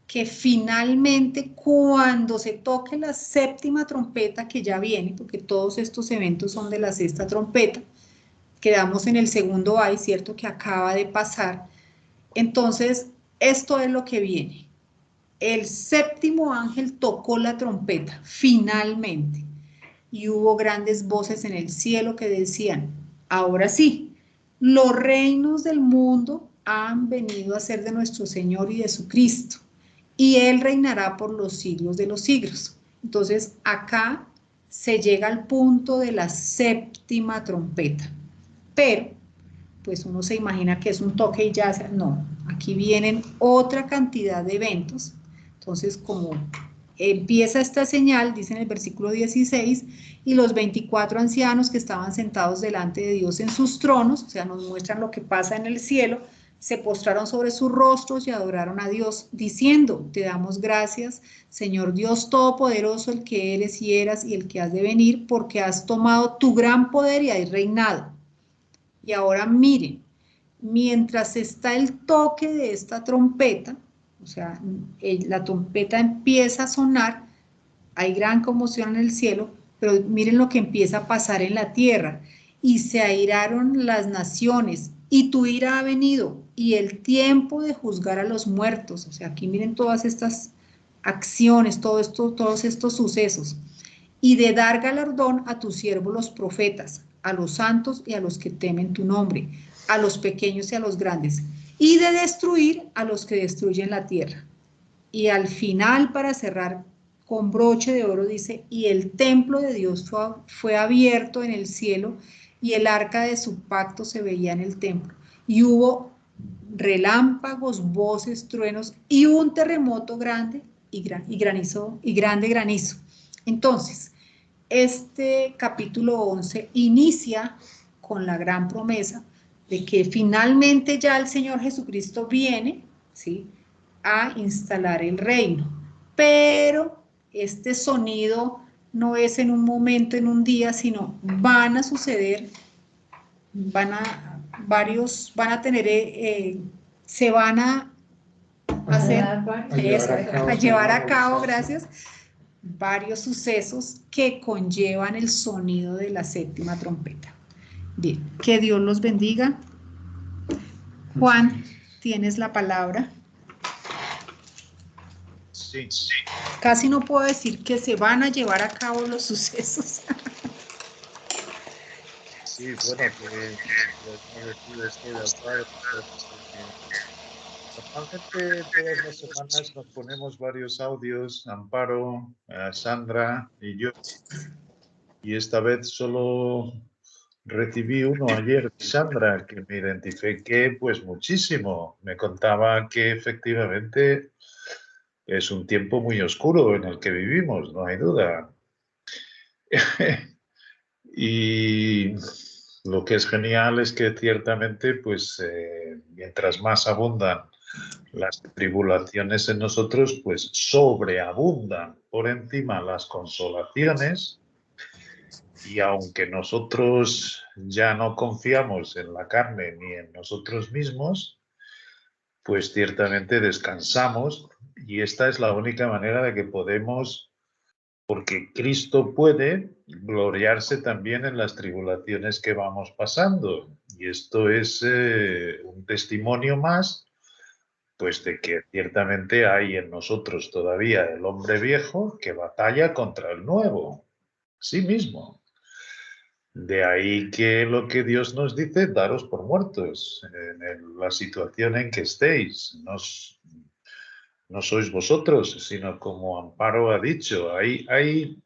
que finalmente cuando se toque la 7ª trompeta que ya viene, porque todos estos eventos son de la 6ª trompeta, quedamos en el segundo ay, ¿cierto? Que acaba de pasar. Entonces, esto es lo que viene. El 7º ángel tocó la trompeta, finalmente, y hubo grandes voces en el cielo que decían, ahora sí, los reinos del mundo han venido a ser de nuestro Señor y de su Cristo, y Él reinará por los siglos de los siglos. Entonces, acá se llega al punto de la 7ª trompeta, pero pues uno se imagina que es un toque y ya, no, aquí vienen otra cantidad de eventos. Entonces, como empieza esta señal, dice en el versículo 16, y los 24 ancianos que estaban sentados delante de Dios en sus tronos, o sea, nos muestran lo que pasa en el cielo, se postraron sobre sus rostros y adoraron a Dios, diciendo, te damos gracias, Señor Dios Todopoderoso, el que eres y eras y el que has de venir, porque has tomado tu gran poder y has reinado. Y ahora miren, mientras está el toque de esta trompeta, o sea, la trompeta empieza a sonar, hay gran conmoción en el cielo, pero miren lo que empieza a pasar en la tierra. Y se airaron las naciones, y tu ira ha venido, y el tiempo de juzgar a los muertos. O sea, aquí miren todas estas acciones, todos estos sucesos. Y de dar galardón a tus siervos los profetas, a los santos y a los que temen tu nombre, a los pequeños y a los grandes, y de destruir a los que destruyen la tierra. Y al final, para cerrar con broche de oro, dice, y el templo de Dios fue abierto en el cielo, y el arca de su pacto se veía en el templo. Y hubo relámpagos, voces, truenos, y un terremoto grande y granizo, y grande granizo. Entonces, este capítulo 11 inicia con la gran promesa de que finalmente ya el Señor Jesucristo viene, ¿sí?, a instalar el reino. Pero este sonido no es en un momento, en un día, sino van a suceder, varios van a tener, se van a hacer, a llevar a cabo, gracias, varios sucesos que conllevan el sonido de la 7ª trompeta. Bien, que Dios los bendiga. Juan, tienes la palabra. Sí. Casi no puedo decir que se van a llevar a cabo los sucesos. Sí, bueno, pues estoy de acuerdo. Normalmente todas las semanas nos ponemos varios audios, Amparo, Sandra y yo, y esta vez solo recibí uno ayer de Sandra que me identifiqué pues muchísimo. Me contaba que efectivamente es un tiempo muy oscuro en el que vivimos, no hay duda. Y lo que es genial es que ciertamente, pues, mientras más abundan las tribulaciones en nosotros, pues sobreabundan por encima las consolaciones. Y aunque nosotros ya no confiamos en la carne ni en nosotros mismos, pues ciertamente descansamos y esta es la única manera de que podemos porque Cristo puede gloriarse también en las tribulaciones que vamos pasando. Y esto es un testimonio más, pues de que ciertamente hay en nosotros todavía el hombre viejo que batalla contra el nuevo, sí mismo. De ahí que lo que Dios nos dice, daros por muertos en la situación en que estéis. No sois vosotros, sino como Amparo ha dicho, hay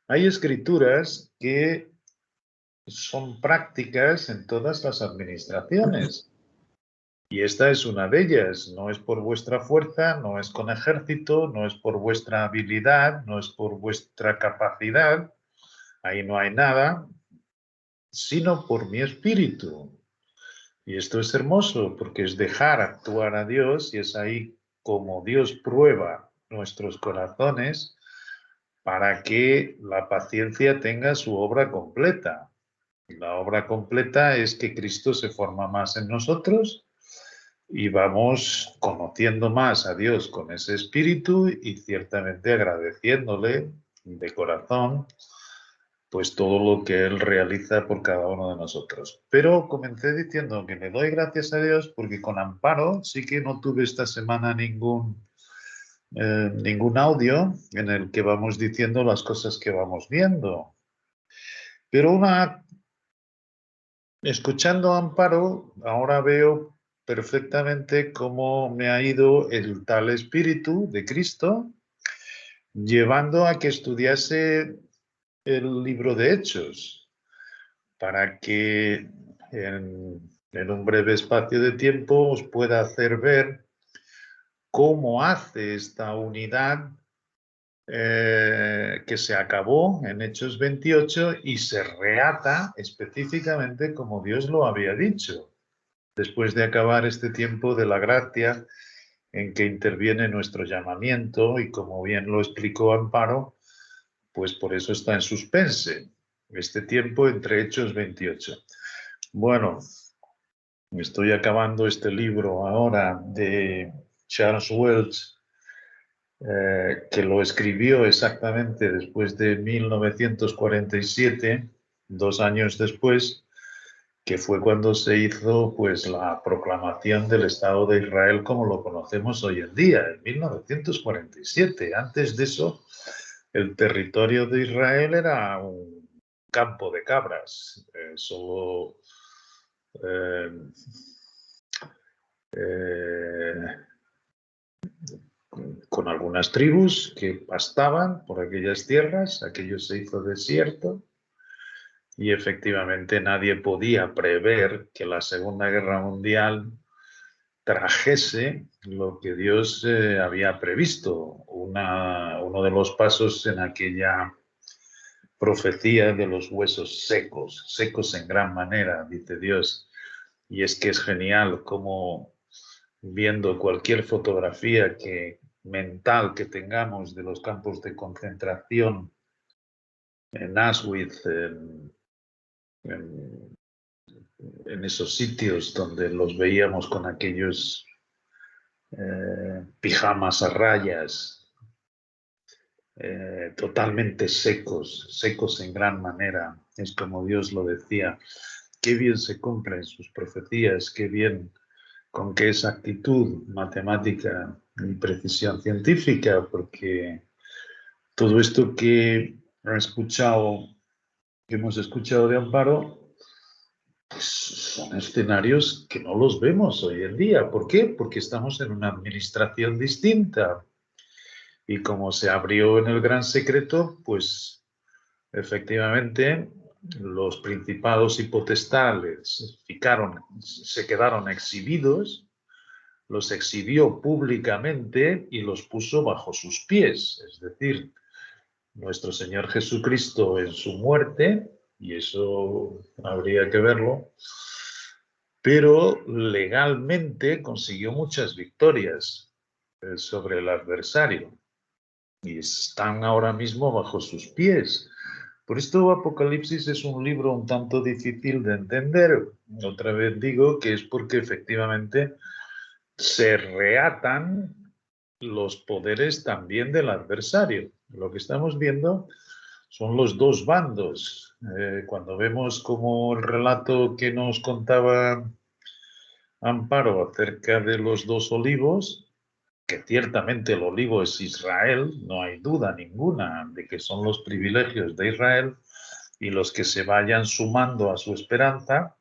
escrituras que son prácticas en todas las administraciones. Y esta es una de ellas. No es por vuestra fuerza, no es con ejército, no es por vuestra habilidad, no es por vuestra capacidad. Ahí no hay nada, sino por mi espíritu. Y esto es hermoso porque es dejar actuar a Dios y es ahí como Dios prueba nuestros corazones para que la paciencia tenga su obra completa. La obra completa es que Cristo se forma más en nosotros y vamos conociendo más a Dios con ese espíritu y ciertamente agradeciéndole de corazón pues todo lo que Él realiza por cada uno de nosotros. Pero comencé diciendo que le doy gracias a Dios porque con Amparo sí que no tuve esta semana ningún audio en el que vamos diciendo las cosas que vamos viendo. Pero escuchando a Amparo, ahora veo perfectamente cómo me ha ido el tal espíritu de Cristo llevando a que estudiase el libro de Hechos, para que en un breve espacio de tiempo os pueda hacer ver cómo hace esta unidad que se acabó en Hechos 28 y se reata específicamente como Dios lo había dicho, después de acabar este tiempo de la gracia en que interviene nuestro llamamiento y como bien lo explicó Amparo, pues por eso está en suspense este tiempo entre Hechos 28. Bueno, estoy acabando este libro ahora de Charles Welch, que lo escribió exactamente después de 1947, 2 años después, que fue cuando se hizo pues la proclamación del Estado de Israel como lo conocemos hoy en día, en 1947. Antes de eso, el territorio de Israel era un campo de cabras, solo con algunas tribus que pastaban por aquellas tierras, aquello se hizo desierto y efectivamente nadie podía prever que la Segunda Guerra Mundial trajese lo que Dios había previsto. Uno de los pasos en aquella profecía de los huesos secos, secos en gran manera, dice Dios. Y es que es genial como viendo cualquier fotografía mental que tengamos de los campos de concentración en Auschwitz, en esos sitios donde los veíamos con aquellos pijamas a rayas, totalmente secos, secos en gran manera. Es como Dios lo decía. Qué bien se cumplen sus profecías, qué bien, con qué exactitud matemática y precisión científica, porque todo esto que hemos escuchado de Amparo, pues son escenarios que no los vemos hoy en día. ¿Por qué? Porque estamos en una administración distinta. Y como se abrió en el gran secreto, pues efectivamente los principados y potestades se quedaron exhibidos, los exhibió públicamente y los puso bajo sus pies. Es decir, nuestro Señor Jesucristo en su muerte, y eso habría que verlo, pero legalmente consiguió muchas victorias sobre el adversario y están ahora mismo bajo sus pies. Por esto Apocalipsis es un libro un tanto difícil de entender. Otra vez digo que es porque efectivamente se reatan los poderes también del adversario. Lo que estamos viendo son los dos bandos. Cuando vemos como el relato que nos contaba Amparo acerca de los dos olivos, que ciertamente el olivo es Israel, no hay duda ninguna de que son los privilegios de Israel y los que se vayan sumando a su esperanza,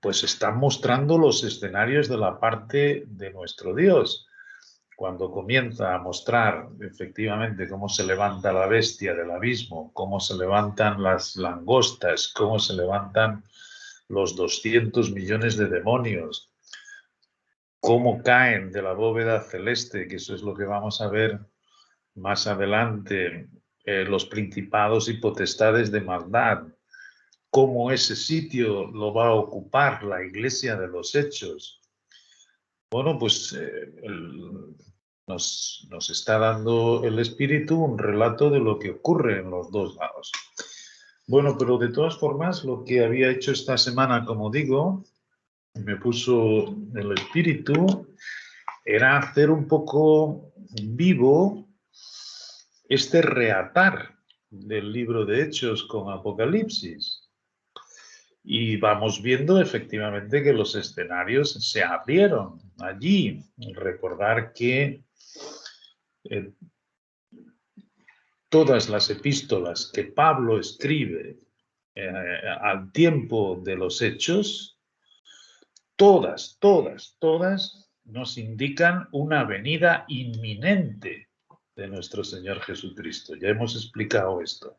pues están mostrando los escenarios de la parte de nuestro Dios. Cuando comienza a mostrar efectivamente cómo se levanta la bestia del abismo, cómo se levantan las langostas, cómo se levantan los 200 millones de demonios, cómo caen de la bóveda celeste, que eso es lo que vamos a ver más adelante, los principados y potestades de maldad, cómo ese sitio lo va a ocupar la iglesia de los hechos. Bueno, pues nos está dando el Espíritu un relato de lo que ocurre en los dos lados. Bueno, pero de todas formas, lo que había hecho esta semana, como digo, me puso el Espíritu, era hacer un poco vivo este reatar del libro de Hechos con Apocalipsis. Y vamos viendo efectivamente que los escenarios se abrieron allí. Recordar que todas las epístolas que Pablo escribe al tiempo de los hechos, todas nos indican una venida inminente de nuestro Señor Jesucristo. Ya hemos explicado esto.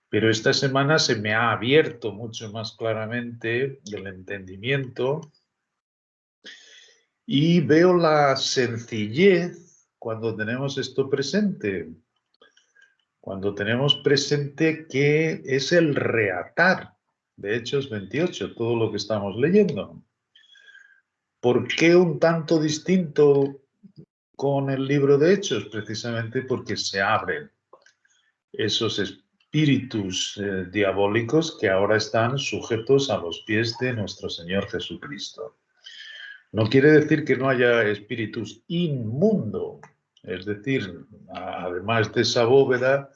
Pero esta semana se me ha abierto mucho más claramente el entendimiento y veo la sencillez cuando tenemos esto presente. Cuando tenemos presente que es el reatar de Hechos 28, todo lo que estamos leyendo. ¿Por qué un tanto distinto con el libro de Hechos? Precisamente porque se abren esos espíritus diabólicos que ahora están sujetos a los pies de nuestro Señor Jesucristo. No quiere decir que no haya espíritus inmundo, es decir, además de esa bóveda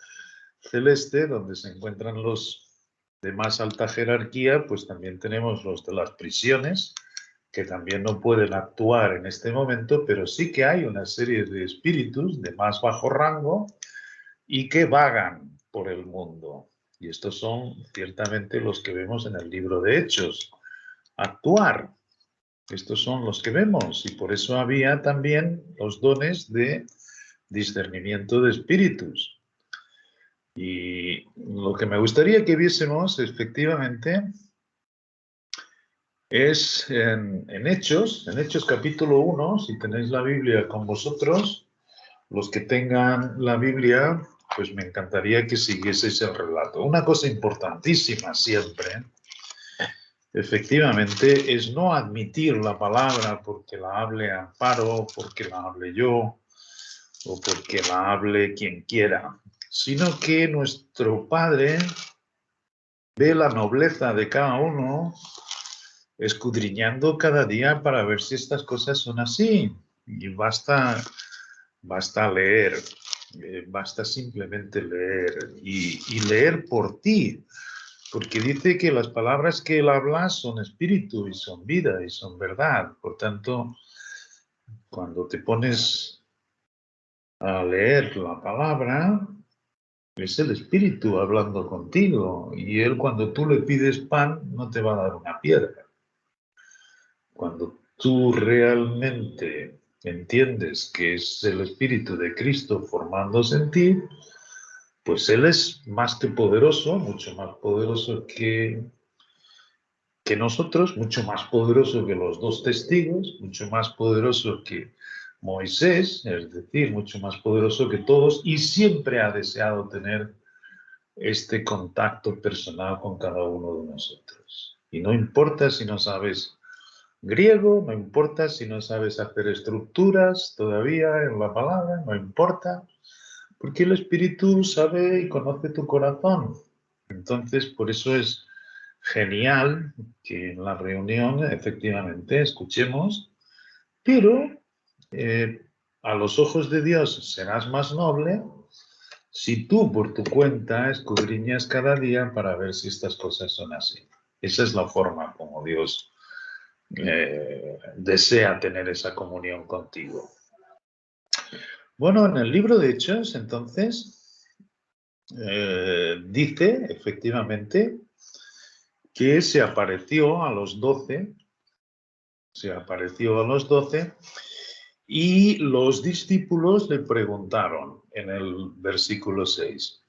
celeste donde se encuentran los de más alta jerarquía, pues también tenemos los de las prisiones, que también no pueden actuar en este momento, pero sí que hay una serie de espíritus de más bajo rango y que vagan por el mundo. Y estos son ciertamente los que vemos en el libro de Hechos. Actuar. Estos son los que vemos y por eso había también los dones de discernimiento de espíritus. Y lo que me gustaría que viésemos efectivamente es en Hechos capítulo 1, si tenéis la Biblia con vosotros, los que tengan la Biblia, pues me encantaría que siguieseis el relato. Una cosa importantísima siempre, efectivamente, es no admitir la palabra porque la hable Amparo, porque la hable yo, o porque la hable quien quiera, sino que nuestro Padre ve la nobleza de cada uno escudriñando cada día para ver si estas cosas son así. Y basta leer, basta simplemente leer y leer por ti, porque dice que las palabras que él habla son espíritu y son vida y son verdad. Por tanto, cuando te pones a leer la palabra, es el espíritu hablando contigo y él cuando tú le pides pan no te va a dar una piedra. Cuando tú realmente entiendes que es el Espíritu de Cristo formándose en ti, pues Él es más que poderoso, mucho más poderoso que nosotros, mucho más poderoso que los dos testigos, mucho más poderoso que Moisés, es decir, mucho más poderoso que todos, y siempre ha deseado tener este contacto personal con cada uno de nosotros. Y no importa si no sabes griego, no importa si no sabes hacer estructuras todavía en la palabra, no importa, porque el Espíritu sabe y conoce tu corazón. Entonces, por eso es genial que en la reunión efectivamente escuchemos, pero a los ojos de Dios serás más noble si tú por tu cuenta escudriñas cada día para ver si estas cosas son así. Esa es la forma como Dios desea tener esa comunión contigo. Bueno, en el libro de Hechos, entonces, dice efectivamente que se apareció a los 12, y los discípulos le preguntaron en el versículo 6,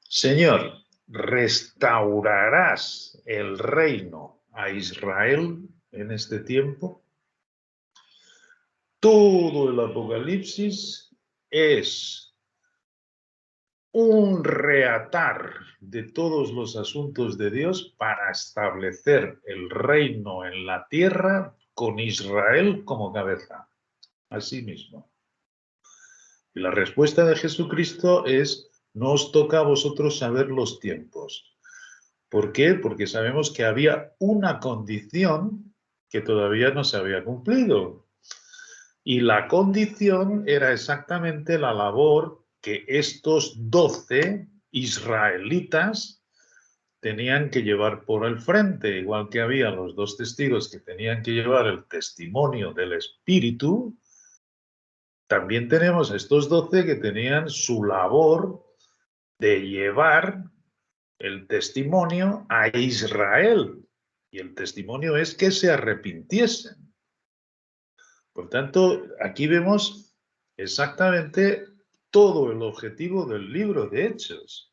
Señor, ¿restaurarás el reino a Israel en este tiempo? Todo el Apocalipsis es un reatar de todos los asuntos de Dios para establecer el reino en la tierra con Israel como cabeza. Así mismo. Y la respuesta de Jesucristo es, no os toca a vosotros saber los tiempos. ¿Por qué? Porque sabemos que había una condición que todavía no se había cumplido. Y la condición era exactamente la labor que estos 12 israelitas tenían que llevar por el frente, igual que había los 2 testigos que tenían que llevar el testimonio del Espíritu, también tenemos a estos 12 que tenían su labor de llevar el testimonio a Israel. Y el testimonio es que se arrepintiesen. Por tanto, aquí vemos exactamente todo el objetivo del libro de Hechos.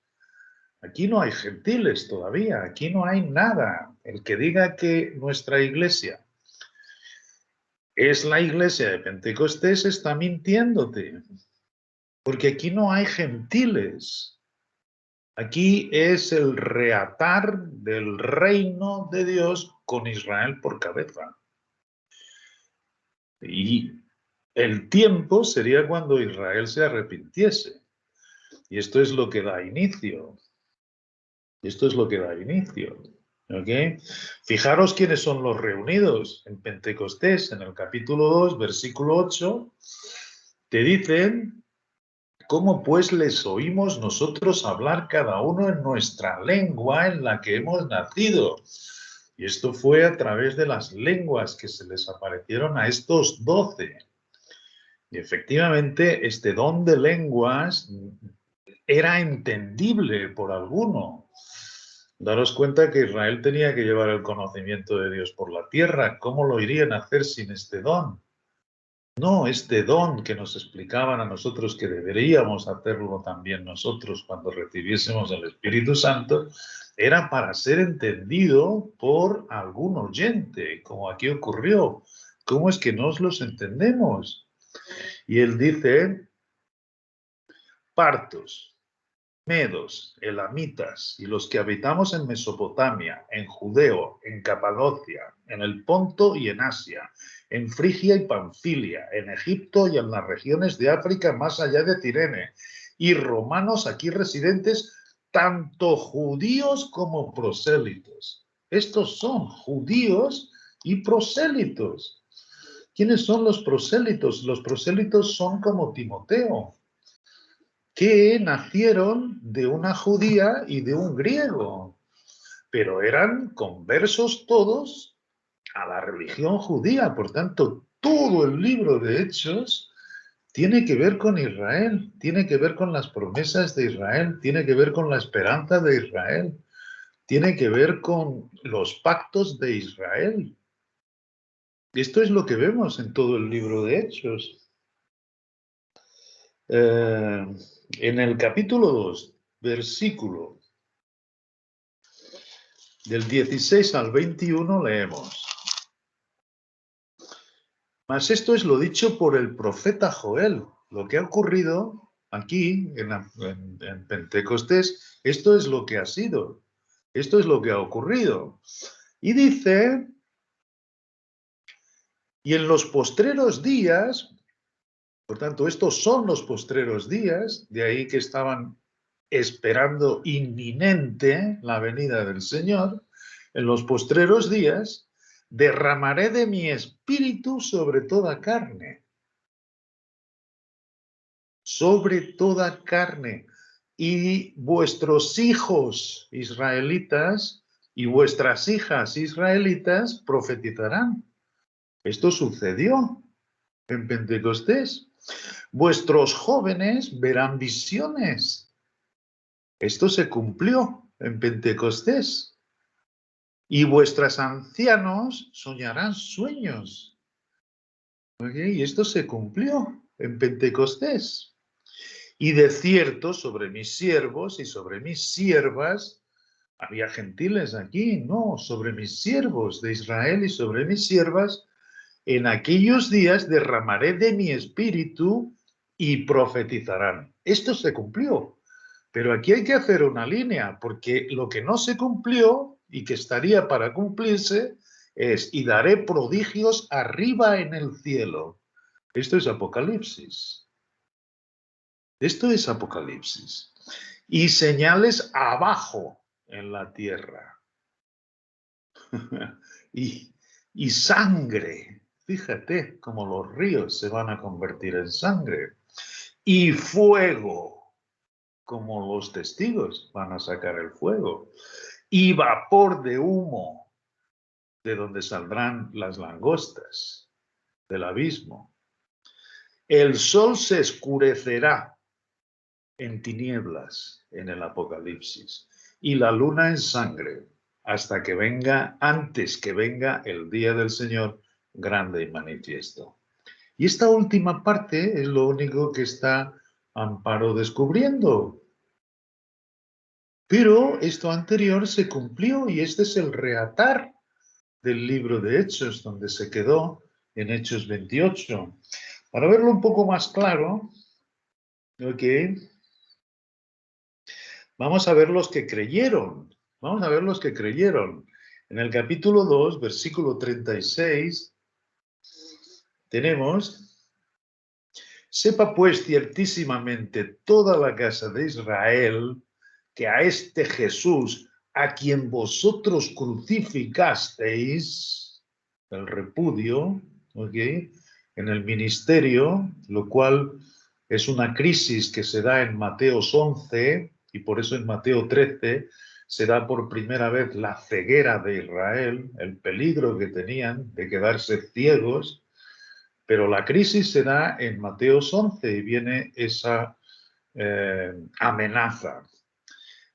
Aquí no hay gentiles todavía, aquí no hay nada. El que diga que nuestra iglesia es la iglesia de Pentecostés está mintiéndote, porque aquí no hay gentiles. Aquí es el reatar del reino de Dios con Israel por cabeza. Y el tiempo sería cuando Israel se arrepintiese. Y esto es lo que da inicio. Esto es lo que da inicio. ¿Okay? Fijaros quiénes son los reunidos en Pentecostés, en el capítulo 2, versículo 8, te dicen, ¿cómo pues les oímos nosotros hablar cada uno en nuestra lengua en la que hemos nacido? Y esto fue a través de las lenguas que se les aparecieron a estos 12. Y efectivamente, este don de lenguas era entendible por alguno. Daros cuenta que Israel tenía que llevar el conocimiento de Dios por la tierra. ¿Cómo lo irían a hacer sin este don? No, este don que nos explicaban a nosotros que deberíamos hacerlo también nosotros cuando recibiésemos el Espíritu Santo, era para ser entendido por algún oyente, como aquí ocurrió. ¿Cómo es que nos los entendemos? Y él dice, partos, medos, elamitas y los que habitamos en Mesopotamia, en Judeo, en Capadocia, en el Ponto y en Asia, en Frigia y Panfilia, en Egipto y en las regiones de África más allá de Cirene, y romanos aquí residentes, tanto judíos como prosélitos. Estos son judíos y prosélitos. ¿Quiénes son los prosélitos? Los prosélitos son como Timoteo, que nacieron de una judía y de un griego, pero eran conversos todos a la religión judía. Por tanto, todo el libro de Hechos tiene que ver con Israel, tiene que ver con las promesas de Israel, tiene que ver con la esperanza de Israel, tiene que ver con los pactos de Israel. Esto es lo que vemos en todo el libro de Hechos. En el capítulo 2, versículo del 16 al 21 leemos. Mas esto es lo dicho por el profeta Joel. Lo que ha ocurrido aquí en Pentecostés, esto es lo que ha sido. Esto es lo que ha ocurrido. Y dice, y en los postreros días, por tanto, estos son los postreros días, de ahí que estaban esperando inminente la venida del Señor, en los postreros días derramaré de mi espíritu sobre toda carne. sobre toda carne, y vuestros hijos israelitas y vuestras hijas israelitas profetizarán. Esto sucedió en Pentecostés. Vuestros jóvenes verán visiones. Esto se cumplió en Pentecostés. Y vuestros ancianos soñarán sueños. ¿Okay? Y esto se cumplió en Pentecostés. Y de cierto, sobre mis siervos y sobre mis siervas, había gentiles aquí, no, sobre mis siervos de Israel y sobre mis siervas, en aquellos días derramaré de mi espíritu y profetizarán. Esto se cumplió, pero aquí hay que hacer una línea, porque lo que no se cumplió y que estaría para cumplirse es, y daré prodigios arriba en el cielo. Esto es Apocalipsis. Esto es Apocalipsis. Y señales abajo en la tierra. y sangre. Fíjate cómo los ríos se van a convertir en sangre. Y fuego, como los testigos van a sacar el fuego. Y vapor de humo, de donde saldrán las langostas del abismo. El sol se oscurecerá en tinieblas en el Apocalipsis y la luna en sangre hasta que venga, antes que venga el día del Señor grande y manifiesto. Y esta última parte es lo único que está Amparo descubriendo. Pero esto anterior se cumplió y este es el reatar del libro de Hechos, donde se quedó en Hechos 28. Para verlo un poco más claro, ¿ok? Vamos a ver los que creyeron. Vamos a ver los que creyeron. En el capítulo 2, versículo 36, tenemos: sepa pues ciertísimamente toda la casa de Israel que a este Jesús, a quien vosotros crucificasteis, el repudio, ¿ok?, en el ministerio, lo cual es una crisis que se da en Mateos 11, y por eso en Mateo 13 se da por primera vez la ceguera de Israel, el peligro que tenían de quedarse ciegos, pero la crisis se da en Mateos 11 y viene esa amenaza.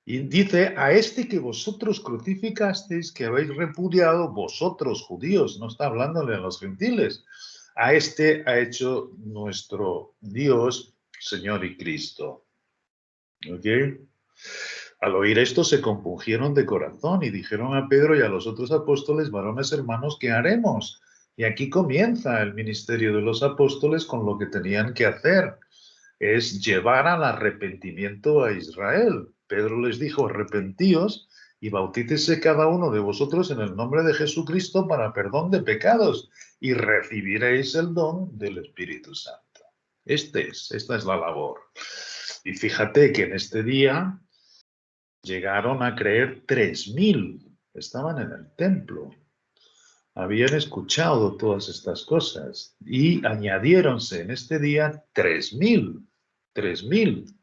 Y dice: a este que vosotros crucificasteis, que habéis repudiado, vosotros judíos, no está hablándole a los gentiles, a este ha hecho nuestro Dios, Señor y Cristo. ¿Ok? Al oír esto se compungieron de corazón y dijeron a Pedro y a los otros apóstoles: varones hermanos, ¿qué haremos? Y aquí comienza el ministerio de los apóstoles con lo que tenían que hacer, es llevar al arrepentimiento a Israel. Pedro les dijo: arrepentíos y bautícese cada uno de vosotros en el nombre de Jesucristo para perdón de pecados y recibiréis el don del Espíritu Santo. Esta es la labor. Y fíjate que en este día llegaron a creer 3.000, estaban en el templo, habían escuchado todas estas cosas y añadiéronse en este día 3.000,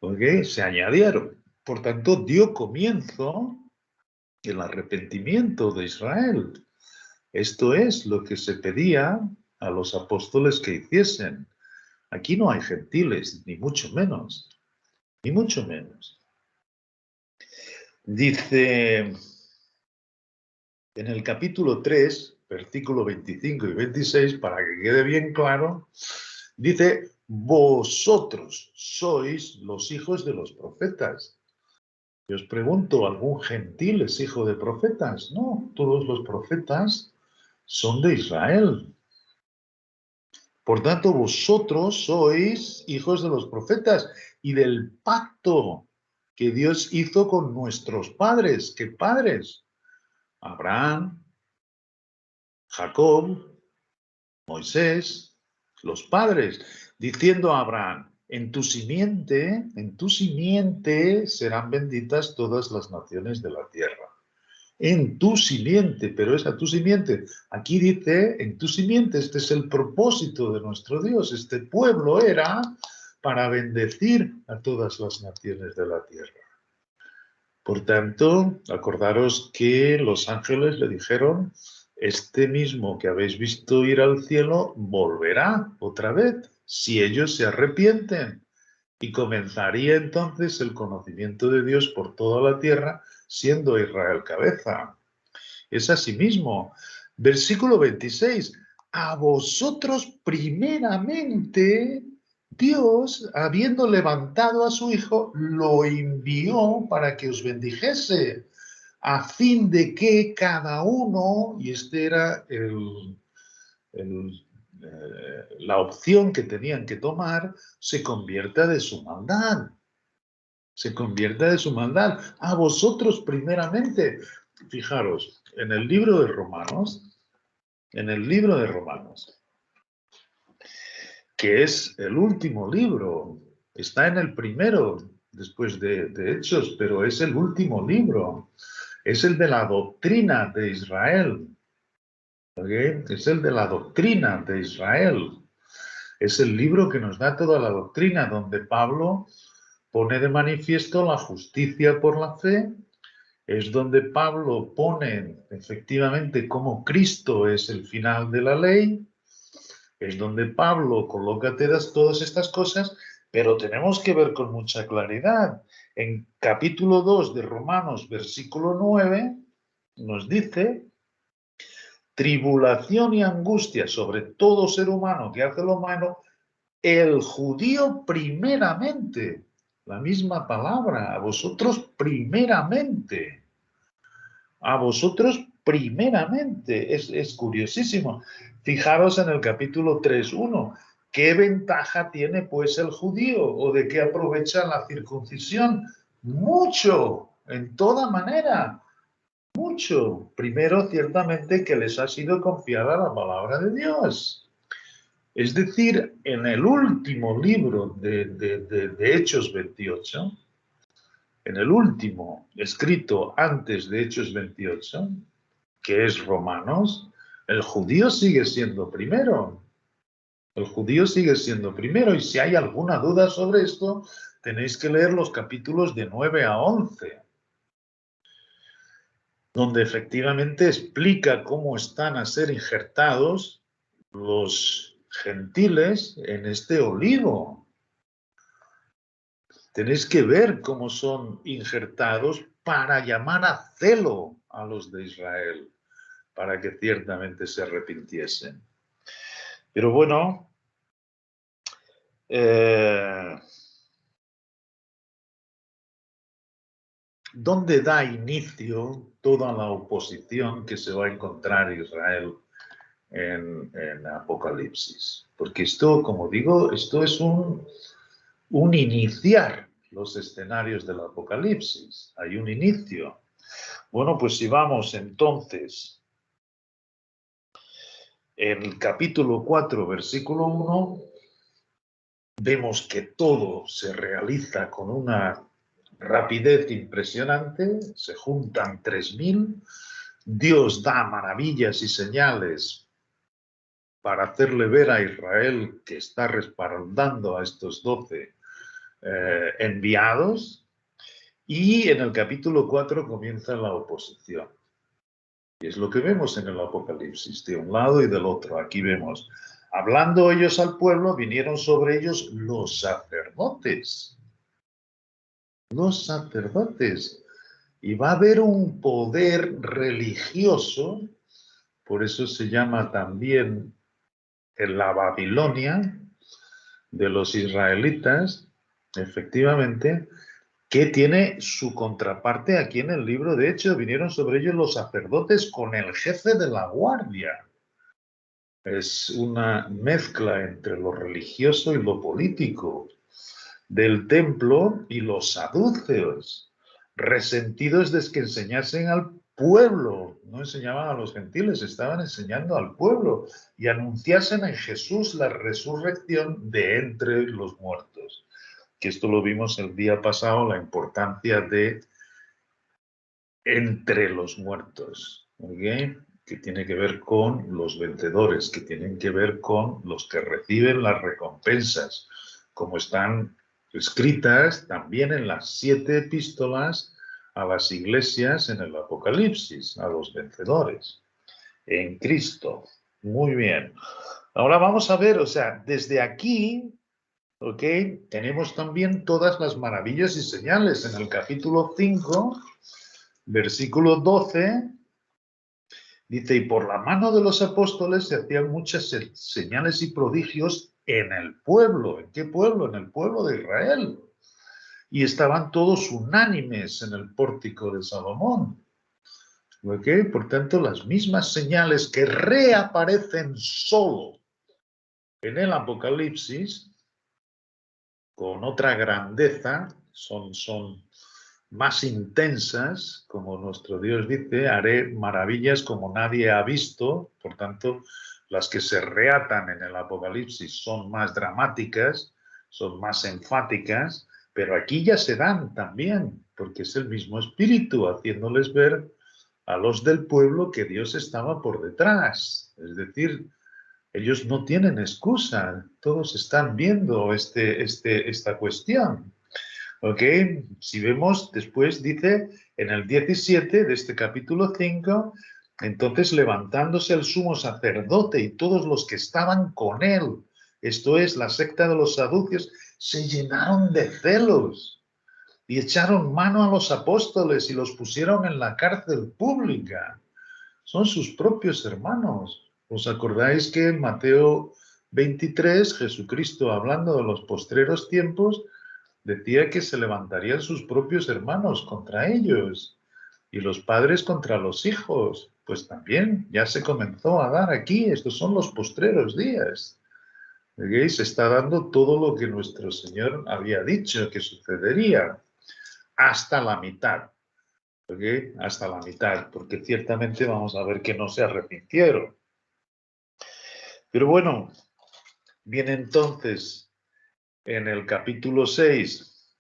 ¿ok? Se añadieron. Por tanto, dio comienzo el arrepentimiento de Israel. Esto es lo que se pedía a los apóstoles que hiciesen. Aquí no hay gentiles, ni mucho menos, ni mucho menos. Dice en el capítulo 3, versículo 25 y 26, para que quede bien claro, dice: vosotros sois los hijos de los profetas. Y os pregunto, ¿algún gentil es hijo de profetas? No, todos los profetas son de Israel. Por tanto, vosotros sois hijos de los profetas y del pacto que Dios hizo con nuestros padres. ¿Qué padres? Abraham, Jacob, Moisés, los padres, diciendo a Abraham: en tu simiente serán benditas todas las naciones de la tierra. En tu simiente, pero es a tu simiente. Aquí dice: en tu simiente. Este es el propósito de nuestro Dios. Este pueblo era para bendecir a todas las naciones de la tierra. Por tanto, acordaros que los ángeles le dijeron, este mismo que habéis visto ir al cielo volverá otra vez si ellos se arrepienten. Y comenzaría entonces el conocimiento de Dios por toda la tierra, siendo Israel cabeza. Es así mismo. Versículo 26. A vosotros primeramente Dios, habiendo levantado a su Hijo, lo envió para que os bendijese, a fin de que cada uno, y este era la opción que tenían que tomar, se convierta de su maldad. Se convierta de su maldad. A vosotros primeramente. Fijaros, en el libro de Romanos, que es el último libro, está en el primero, después de Hechos, pero es el último libro. Es el de la doctrina de Israel. ¿Okay? Es el de la doctrina de Israel. Es el libro que nos da toda la doctrina, donde Pablo pone de manifiesto la justicia por la fe. Es donde Pablo pone efectivamente cómo Cristo es el final de la ley. Es donde Pablo coloca todas estas cosas, pero tenemos que ver con mucha claridad. En capítulo 2 de Romanos, versículo 9, nos dice, tribulación y angustia sobre todo ser humano que hace lo malo, el judío primeramente, la misma palabra, a vosotros primeramente. A vosotros primeramente. Es curiosísimo. Fijaros en el capítulo 3:1. ¿Qué ventaja tiene pues el judío o de qué aprovecha la circuncisión? Mucho, en toda manera, mucho. Primero, ciertamente, que les ha sido confiada la palabra de Dios. Es decir, en el último libro de Hechos 28, en el último escrito antes de Hechos 28, que es Romanos, el judío sigue siendo primero. El judío sigue siendo primero. Y si hay alguna duda sobre esto, tenéis que leer los capítulos de 9 a 11, donde efectivamente explica cómo están a ser injertados los gentiles en este olivo. Tenéis que ver cómo son injertados para llamar a celo a los de Israel, para que ciertamente se arrepintiesen. Pero bueno, ¿dónde da inicio toda la oposición que se va a encontrar Israel en Apocalipsis? Porque esto, como digo, esto es un iniciar los escenarios del Apocalipsis. Hay un inicio. Bueno, pues si vamos entonces en el capítulo 4, versículo 1, vemos que todo se realiza con una rapidez impresionante, se juntan 3000, Dios da maravillas y señales para hacerle ver a Israel que está respaldando a estos 12 enviados, y en el capítulo 4 comienza la oposición. Y es lo que vemos en el Apocalipsis, de un lado y del otro. Aquí vemos, hablando ellos al pueblo, vinieron sobre ellos los sacerdotes. Los sacerdotes. Y va a haber un poder religioso, por eso se llama también en la Babilonia de los israelitas, efectivamente, que tiene su contraparte aquí en el libro. De hecho, vinieron sobre ellos los sacerdotes con el jefe de la guardia. Es una mezcla entre lo religioso y lo político del templo y los saduceos, resentidos de que enseñasen al pueblo, no enseñaban a los gentiles, estaban enseñando al pueblo y anunciasen en Jesús la resurrección de entre los muertos. Que esto lo vimos el día pasado, la importancia de entre los muertos, ¿okay? Que tiene que ver con los vencedores, que tienen que ver con los que reciben las recompensas, como están escritas también en las 7 epístolas a las iglesias en el Apocalipsis, a los vencedores en Cristo. Muy bien. Ahora vamos a ver, o sea, desde aquí, ¿ok? Tenemos también todas las maravillas y señales. En el capítulo 5, versículo 12, dice, y por la mano de los apóstoles se hacían muchas señales y prodigios en el pueblo. ¿En qué pueblo? En el pueblo de Israel. Y estaban todos unánimes en el pórtico de Salomón. ¿Ok? Por tanto, las mismas señales que reaparecen solo en el Apocalipsis, con otra grandeza, son más intensas, como nuestro Dios dice, haré maravillas como nadie ha visto. Por tanto, las que se reatan en el Apocalipsis son más dramáticas, son más enfáticas, pero aquí ya se dan también, porque es el mismo Espíritu haciéndoles ver a los del pueblo que Dios estaba por detrás. Es decir, ellos no tienen excusa, todos están viendo esta cuestión. ¿Ok? Si vemos, después dice en el 17 de este capítulo 5, entonces levantándose el sumo sacerdote y todos los que estaban con él, esto es, la secta de los saduceos, se llenaron de celos y echaron mano a los apóstoles y los pusieron en la cárcel pública. Son sus propios hermanos. ¿Os acordáis que en Mateo 23, Jesucristo, hablando de los postreros tiempos, decía que se levantarían sus propios hermanos contra ellos y los padres contra los hijos? Pues también ya se comenzó a dar aquí. Estos son los postreros días. ¿Veis? Se está dando todo lo que nuestro Señor había dicho que sucedería, hasta la mitad. ¿Okay? Hasta la mitad, porque ciertamente vamos a ver que no se arrepintieron. Pero bueno, viene entonces en el capítulo 6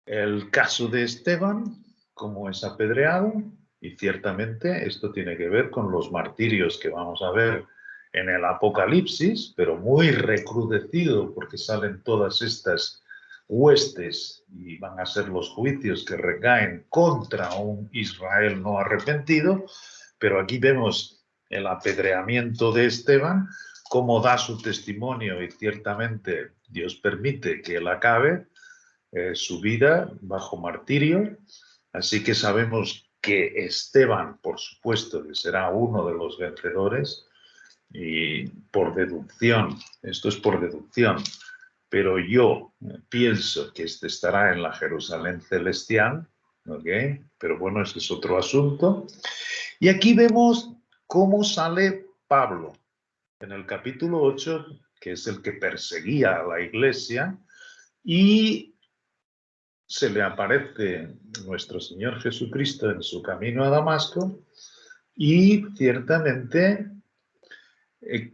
el caso de Esteban, cómo es apedreado, y ciertamente esto tiene que ver con los martirios que vamos a ver en el Apocalipsis, pero muy recrudecido porque salen todas estas huestes y van a ser los juicios que recaen contra un Israel no arrepentido, pero aquí vemos el apedreamiento de Esteban, cómo da su testimonio y ciertamente Dios permite que él acabe su vida bajo martirio, así que sabemos que Esteban, por supuesto, que será uno de los vencedores y por deducción, esto es por deducción, pero yo pienso que este estará en la Jerusalén celestial, ¿ok? Pero bueno, ese es otro asunto. Y aquí vemos cómo sale Pablo en el capítulo 8, que es el que perseguía a la iglesia, y se le aparece nuestro Señor Jesucristo en su camino a Damasco y ciertamente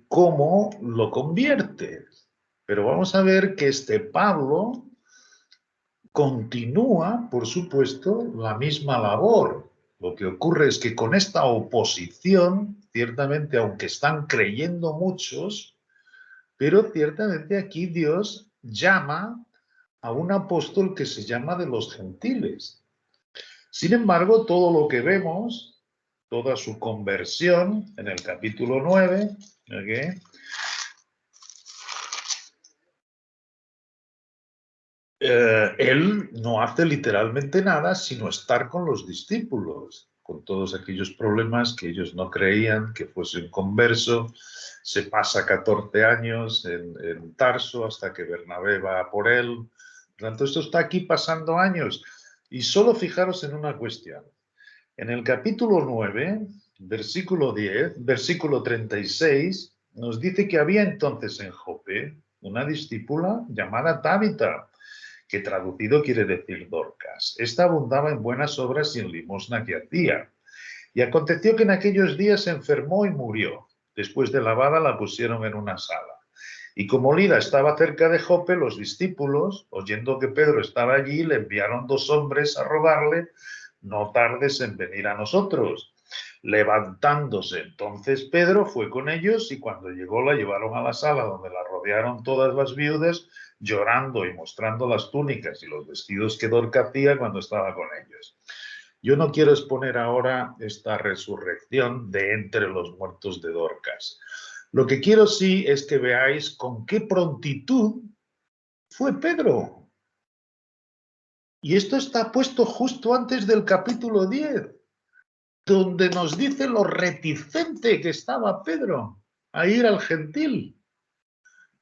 cómo lo convierte. Pero vamos a ver que este Pablo continúa, por supuesto, la misma labor. Lo que ocurre es que con esta oposición, ciertamente, aunque están creyendo muchos, pero ciertamente aquí Dios llama a un apóstol que se llama de los gentiles. Sin embargo, todo lo que vemos, toda su conversión en el capítulo 9, ¿okay? Él no hace literalmente nada sino estar con los discípulos, con todos aquellos problemas que ellos no creían que fuese un converso. Se pasa 14 años en Tarso hasta que Bernabé va por él. Por tanto, esto está aquí pasando años. Y solo fijaros en una cuestión. En el capítulo 9, versículo 10, versículo 36, nos dice que había entonces en Jope una discípula llamada Tabita, que traducido quiere decir Dorcas. Esta abundaba en buenas obras y en limosna que hacía. Y aconteció que en aquellos días se enfermó y murió. Después de lavada la pusieron en una sala. Y como Lida estaba cerca de Jope, los discípulos, oyendo que Pedro estaba allí, le enviaron 2 hombres a rogarle: no tardes en venir a nosotros. Levantándose entonces Pedro fue con ellos y cuando llegó la llevaron a la sala donde la rodearon todas las viudas, llorando y mostrando las túnicas y los vestidos que Dorcas hacía cuando estaba con ellos. Yo no quiero exponer ahora esta resurrección de entre los muertos de Dorcas. Lo que quiero sí es que veáis con qué prontitud fue Pedro. Y esto está puesto justo antes del capítulo 10, donde nos dice lo reticente que estaba Pedro a ir al gentil.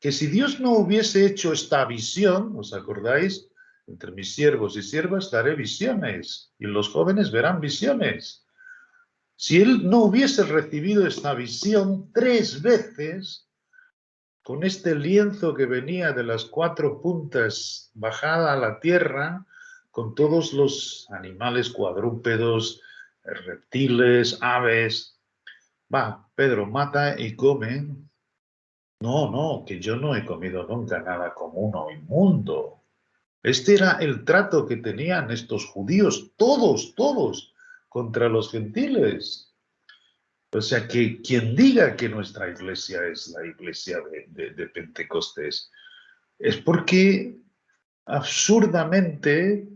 Que si Dios no hubiese hecho esta visión, ¿os acordáis? Entre mis siervos y siervas daré visiones, y los jóvenes verán visiones. Si él no hubiese recibido esta visión 3 veces, con este lienzo que venía de las 4 puntas bajada a la tierra, con todos los animales cuadrúpedos, reptiles, aves. Va, Pedro, mata y come. No, no, que yo no he comido nunca nada común o inmundo. Este era el trato que tenían estos judíos, todos, contra los gentiles. O sea, que quien diga que nuestra iglesia es la iglesia de Pentecostés es porque absurdamente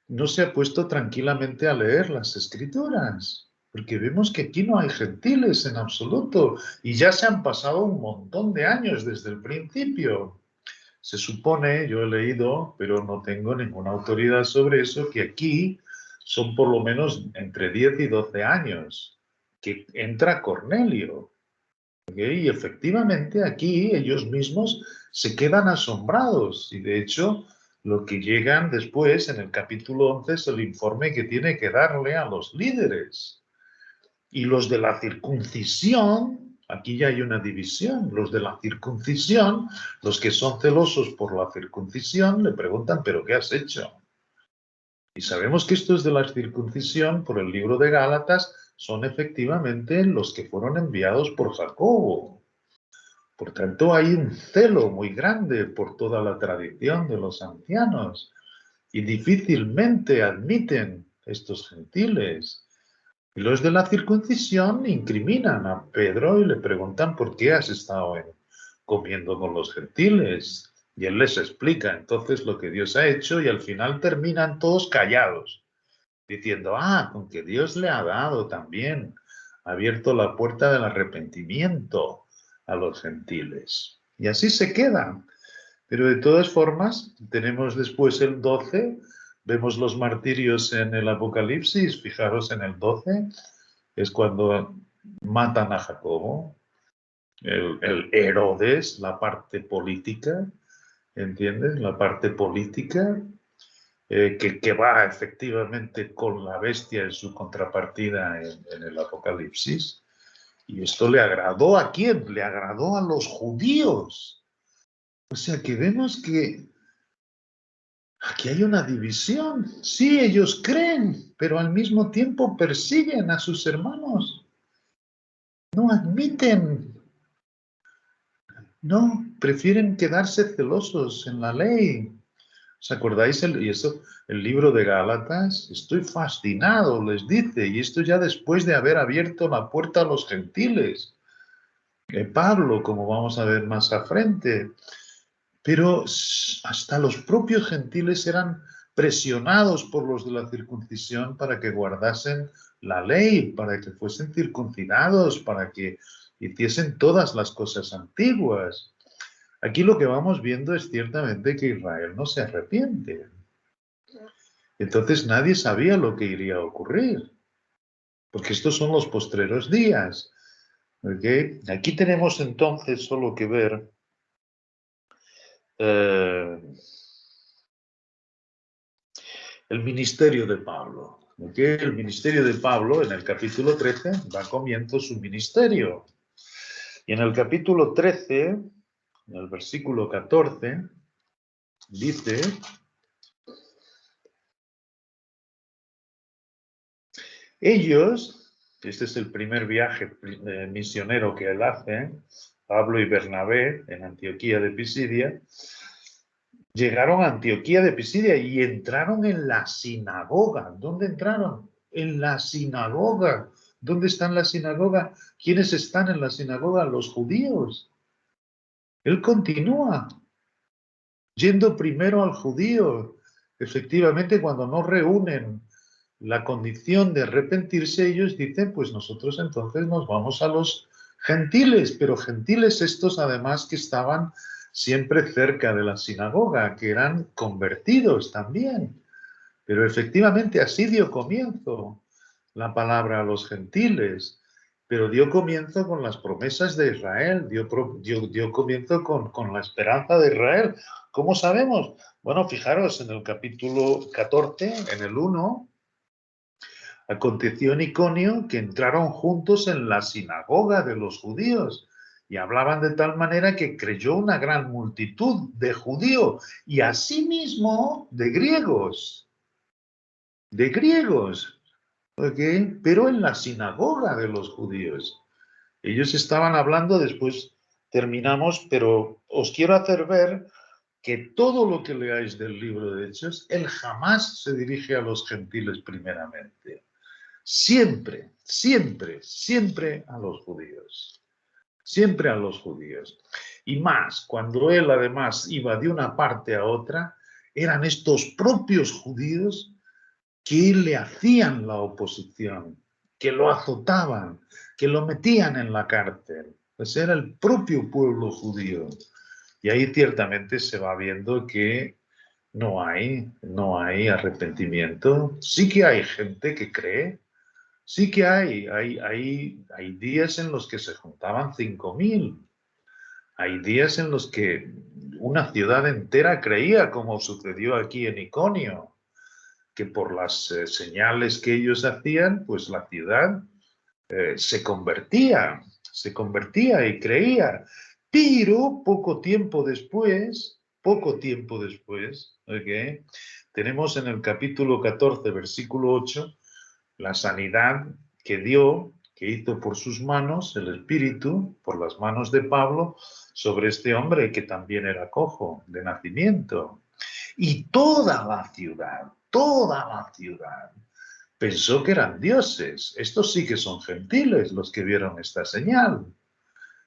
no se ha puesto tranquilamente a leer las escrituras, porque vemos que aquí no hay gentiles en absoluto y ya se han pasado un montón de años desde el principio. Se supone, yo he leído, pero no tengo ninguna autoridad sobre eso, que aquí son por lo menos entre 10 y 12 años que entra Cornelio. ¿Okay? Y efectivamente aquí ellos mismos se quedan asombrados y de hecho lo que llegan después en el capítulo 11 es el informe que tiene que darle a los líderes. Y los de la circuncisión, aquí ya hay una división, los de la circuncisión, los que son celosos por la circuncisión, le preguntan, ¿pero qué has hecho? Y sabemos que estos de la circuncisión, por el libro de Gálatas, son efectivamente los que fueron enviados por Jacobo. Por tanto, hay un celo muy grande por toda la tradición de los ancianos y difícilmente admiten estos gentiles. Y los de la circuncisión incriminan a Pedro y le preguntan por qué has estado comiendo con los gentiles. Y él les explica entonces lo que Dios ha hecho y al final terminan todos callados, diciendo, con que Dios le ha dado también, ha abierto la puerta del arrepentimiento a los gentiles. Y así se quedan. Pero de todas formas, tenemos después el 12, vemos los martirios en el Apocalipsis, fijaros en el 12, es cuando matan a Jacobo, el Herodes, la parte política, ¿entiendes? La parte política que va efectivamente con la bestia en su contrapartida en el Apocalipsis. Y esto le agradó ¿a quién? Le agradó a los judíos. O sea que vemos que aquí hay una división. Sí, ellos creen, pero al mismo tiempo persiguen a sus hermanos. No admiten. No, prefieren quedarse celosos en la ley. ¿Os acordáis? El libro de Gálatas, estoy fascinado, les dice, y esto ya después de haber abierto la puerta a los gentiles. Pablo, como vamos a ver más a frente, pero hasta los propios gentiles eran presionados por los de la circuncisión para que guardasen la ley, para que fuesen circuncidados, para que hiciesen todas las cosas antiguas. Aquí lo que vamos viendo es ciertamente que Israel no se arrepiente. Entonces nadie sabía lo que iría a ocurrir, porque estos son los postreros días. ¿Okay? Aquí tenemos entonces solo que ver el ministerio de Pablo. ¿Okay? El ministerio de Pablo en el capítulo 13 da comienzo su ministerio. Y en el capítulo 13, en el versículo 14, dice: ellos, este es el primer viaje misionero que él hace, Pablo y Bernabé, en Antioquía de Pisidia, llegaron a Antioquía de Pisidia y entraron en la sinagoga. ¿Dónde entraron? En la sinagoga ¿Dónde está en la sinagoga? ¿Quiénes están en la sinagoga? Los judíos. Él continúa yendo primero al judío. Efectivamente, cuando no reúnen la condición de arrepentirse, ellos dicen, pues nosotros entonces nos vamos a los gentiles, pero gentiles estos además que estaban siempre cerca de la sinagoga, que eran convertidos también. Pero efectivamente así dio comienzo la palabra a los gentiles, pero dio comienzo con las promesas de Israel, dio comienzo con la esperanza de Israel. ¿Cómo sabemos? Bueno, fijaros en el capítulo 14, en el 1, aconteció en Iconio que entraron juntos en la sinagoga de los judíos y hablaban de tal manera que creyó una gran multitud de judíos y asimismo de griegos. De griegos, ¿ok? Pero en la sinagoga de los judíos. Ellos estaban hablando, después terminamos, pero os quiero hacer ver que todo lo que leáis del libro de Hechos, él jamás se dirige a los gentiles primeramente. Siempre, siempre, siempre a los judíos. Siempre a los judíos. Y más, cuando él además iba de una parte a otra, eran estos propios judíos que le hacían la oposición, que lo azotaban, que lo metían en la cárcel. Pues era el propio pueblo judío. Y ahí ciertamente se va viendo que no hay arrepentimiento. Sí que hay gente que cree, sí que hay días en los que se juntaban 5.000. Hay días en los que una ciudad entera creía, como sucedió aquí en Iconio, que por las señales que ellos hacían, pues la ciudad se convertía y creía. Pero poco tiempo después, ¿okay? Tenemos en el capítulo 14, versículo 8, la sanidad que dio, que hizo por sus manos el Espíritu, por las manos de Pablo, sobre este hombre que también era cojo de nacimiento. Y toda la ciudad, pensó que eran dioses. Estos sí que son gentiles los que vieron esta señal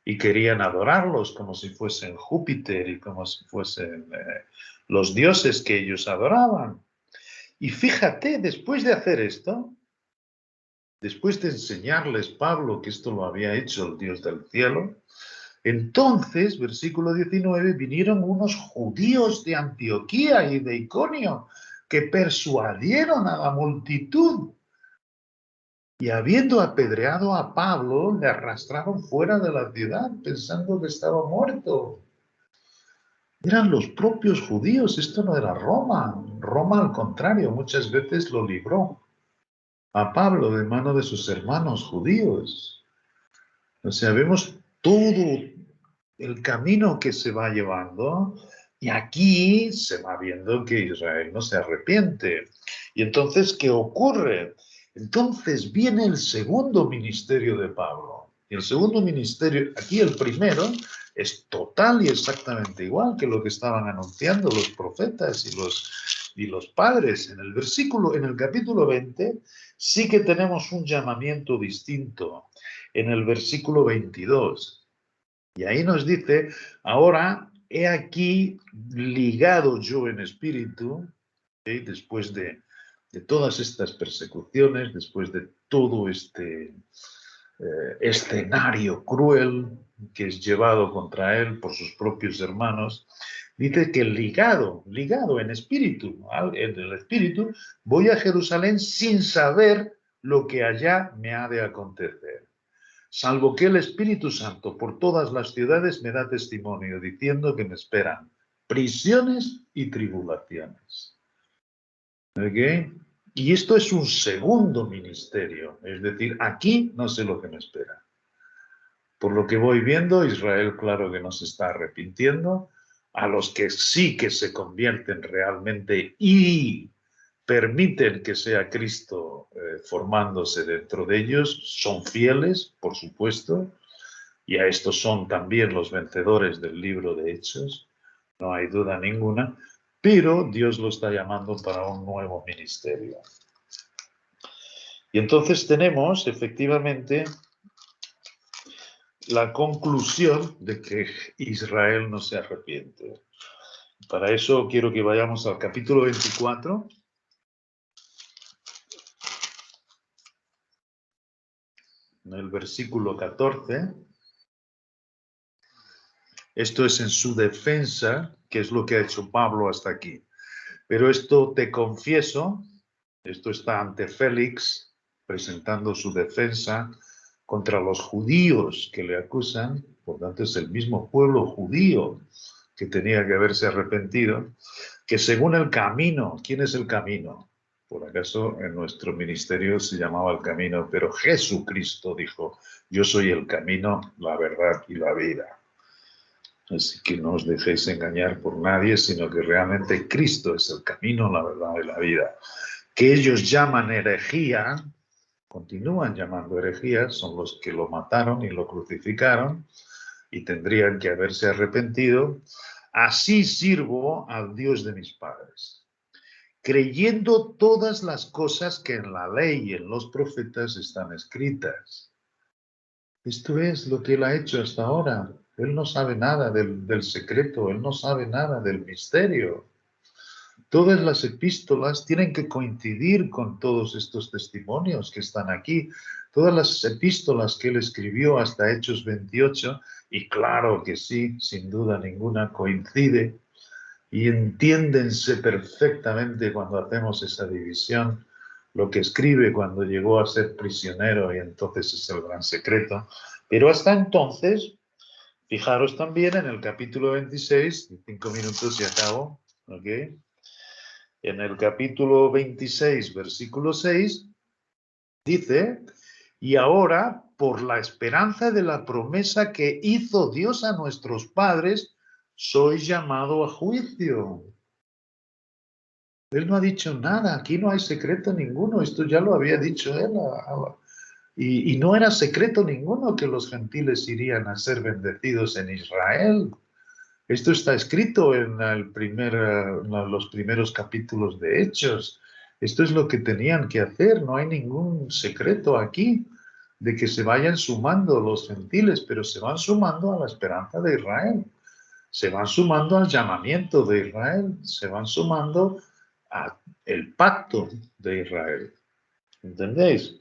y querían adorarlos como si fuesen Júpiter y como si fuesen los dioses que ellos adoraban. Y fíjate, después de hacer esto, después de enseñarles Pablo que esto lo había hecho el Dios del cielo, entonces, versículo 19, vinieron unos judíos de Antioquía y de Iconio que persuadieron a la multitud y habiendo apedreado a Pablo, le arrastraron fuera de la ciudad pensando que estaba muerto. Eran los propios judíos, esto no era Roma. Roma, al contrario, muchas veces lo libró a Pablo de mano de sus hermanos judíos. O sea, vemos todo el camino que se va llevando y aquí se va viendo que Israel no se arrepiente. Y entonces, ¿qué ocurre? Entonces viene el segundo ministerio de Pablo. Y el segundo ministerio, aquí el primero, es total y exactamente igual que lo que estaban anunciando los profetas y los padres. En el capítulo 20, sí que tenemos un llamamiento distinto. En el versículo 22. Y ahí nos dice, ahora he aquí ligado yo en espíritu, ¿sí? Después de todas estas persecuciones, después de todo este escenario cruel que es llevado contra él por sus propios hermanos, dice que ligado en espíritu, en el espíritu, voy a Jerusalén sin saber lo que allá me ha de acontecer. Salvo que el Espíritu Santo por todas las ciudades me da testimonio, diciendo que me esperan prisiones y tribulaciones. ¿Ok? Y esto es un segundo ministerio, es decir, aquí no sé lo que me espera. Por lo que voy viendo, Israel claro que no se está arrepintiendo. A los que sí que se convierten realmente y permiten que sea Cristo formándose dentro de ellos, son fieles, por supuesto, y a estos son también los vencedores del libro de Hechos, no hay duda ninguna, pero Dios lo está llamando para un nuevo ministerio. Y entonces tenemos, efectivamente, la conclusión de que Israel no se arrepiente. Para eso quiero que vayamos al capítulo 24. En el versículo 14. Esto es en su defensa, que es lo que ha hecho Pablo hasta aquí. Pero esto te confieso, esto está ante Félix, presentando su defensa contra los judíos que le acusan, por tanto es el mismo pueblo judío que tenía que haberse arrepentido, que según el camino, ¿quién es el camino? Por acaso en nuestro ministerio se llamaba el camino, pero Jesucristo dijo, yo soy el camino, la verdad y la vida. Así que no os dejéis engañar por nadie, sino que realmente Cristo es el camino, la verdad y la vida. Que ellos llaman herejía, continúan llamando herejía, son los que lo mataron y lo crucificaron y tendrían que haberse arrepentido. Así sirvo al Dios de mis padres, creyendo todas las cosas que en la ley y en los profetas están escritas. Esto es lo que él ha hecho hasta ahora. Él no sabe nada del secreto, él no sabe nada del misterio. Todas las epístolas tienen que coincidir con todos estos testimonios que están aquí. Todas las epístolas que él escribió hasta Hechos 28, y claro que sí, sin duda ninguna, coincide y entiéndense perfectamente cuando hacemos esa división, lo que escribe cuando llegó a ser prisionero y entonces es el gran secreto. Pero hasta entonces, fijaros también en el capítulo 26, 5 minutos y acabo, ¿ok? En el capítulo 26, versículo 6, dice, y ahora, por la esperanza de la promesa que hizo Dios a nuestros padres, sois llamado a juicio. Él no ha dicho nada, aquí no hay secreto ninguno, esto ya lo había dicho él. Y no era secreto ninguno que los gentiles irían a ser bendecidos en Israel. Esto está escrito en los primeros capítulos de Hechos. Esto es lo que tenían que hacer, no hay ningún secreto aquí de que se vayan sumando los gentiles, pero se van sumando a la esperanza de Israel, se van sumando al llamamiento de Israel, se van sumando al pacto de Israel. ¿Entendéis?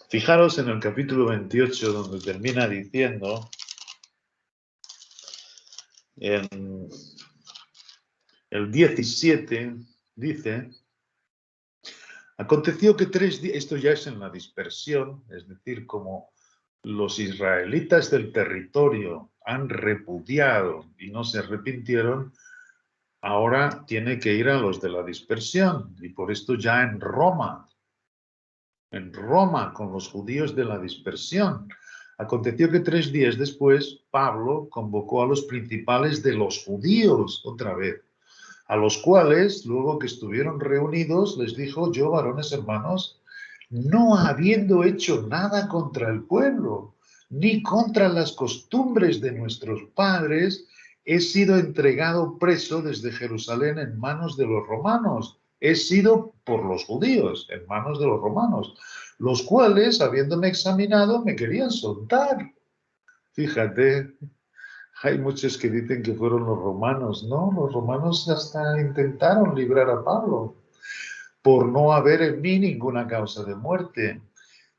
Fijaros en el capítulo 28, donde termina diciendo, en el 17, dice, aconteció que 3 días, esto ya es en la dispersión, es decir, como los israelitas del territorio han repudiado y no se arrepintieron, ahora tiene que ir a los de la dispersión, y por esto ya en Roma, con los judíos de la dispersión. Aconteció que 3 días después, Pablo convocó a los principales de los judíos otra vez, a los cuales, luego que estuvieron reunidos, les dijo, yo, varones hermanos, no habiendo hecho nada contra el pueblo, ni contra las costumbres de nuestros padres, he sido entregado preso desde Jerusalén en manos de los romanos. He sido por los judíos, en manos de los romanos, los cuales, habiéndome examinado, me querían soltar. Fíjate, hay muchos que dicen que fueron los romanos, ¿no? Los romanos hasta intentaron librar a Pablo por no haber en mí ninguna causa de muerte.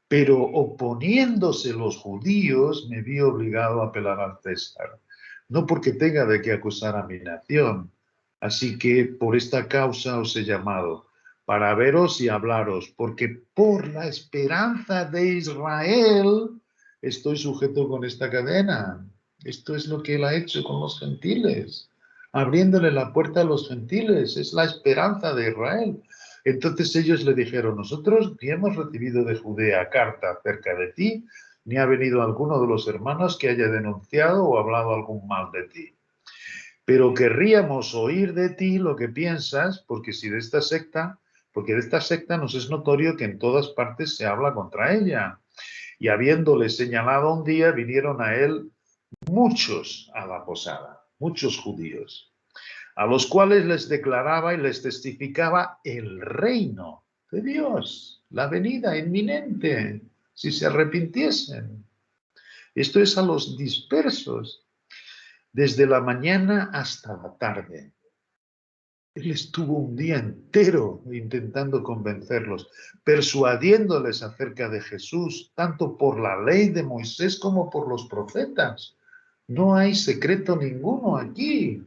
Pero oponiéndose los judíos, me vi obligado a apelar al César, no porque tenga de qué acusar a mi nación. Así que por esta causa os he llamado, para veros y hablaros, porque por la esperanza de Israel estoy sujeto con esta cadena. Esto es lo que él ha hecho con los gentiles, abriéndole la puerta a los gentiles. Es la esperanza de Israel. Entonces ellos le dijeron, nosotros ni hemos recibido de Judea carta acerca de ti, ni ha venido alguno de los hermanos que haya denunciado o hablado algún mal de ti. Pero querríamos oír de ti lo que piensas, porque de esta secta nos es notorio que en todas partes se habla contra ella. Y habiéndole señalado un día, vinieron a él muchos a la posada, muchos judíos, a los cuales les declaraba y les testificaba el reino de Dios, la venida inminente, si se arrepintiesen. Esto es a los dispersos, desde la mañana hasta la tarde. Él estuvo un día entero intentando convencerlos, persuadiéndoles acerca de Jesús, tanto por la ley de Moisés como por los profetas. No hay secreto ninguno aquí.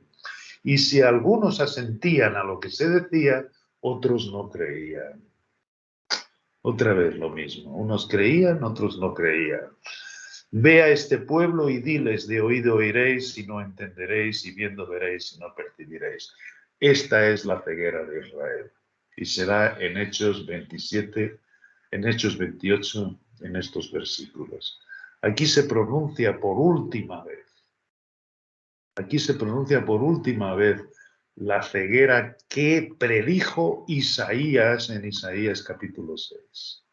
Y si algunos asentían a lo que se decía, otros no creían. Otra vez lo mismo. Unos creían, otros no creían. Ve a este pueblo y diles, de oído oiréis y no entenderéis, y viendo veréis y no percibiréis. Esta es la ceguera de Israel. Y será en Hechos 27, en Hechos 28, en estos versículos. Aquí se pronuncia por última vez. Aquí se pronuncia por última vez la ceguera que predijo Isaías en Isaías capítulo 6.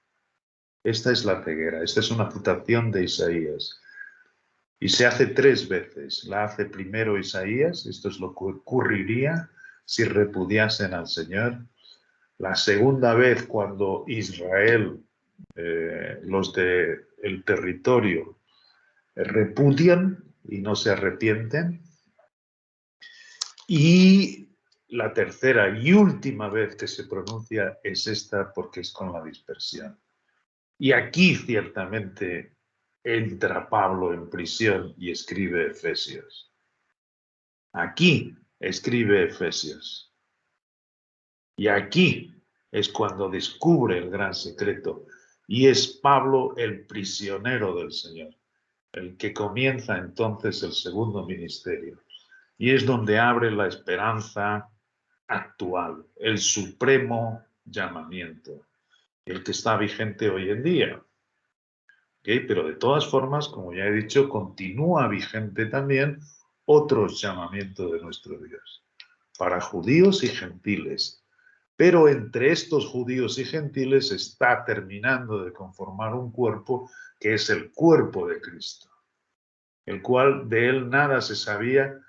Esta es la ceguera, esta es una citación de Isaías. Y se hace 3 veces. La hace primero Isaías, esto es lo que ocurriría si repudiasen al Señor. La segunda vez cuando Israel, los del territorio, repudian y no se arrepienten. Y la tercera y última vez que se pronuncia es esta, porque es con la dispersión. Y aquí ciertamente entra Pablo en prisión y escribe Efesios. Aquí escribe Efesios. Y aquí es cuando descubre el gran secreto. Y es Pablo el prisionero del Señor, el que comienza entonces el segundo ministerio. Y es donde abre la esperanza actual, el supremo llamamiento, el que está vigente hoy en día. ¿Okay? Pero de todas formas, como ya he dicho, continúa vigente también otros llamamientos de nuestro Dios, para judíos y gentiles. Pero entre estos judíos y gentiles está terminando de conformar un cuerpo que es el cuerpo de Cristo, el cual de él nada se sabía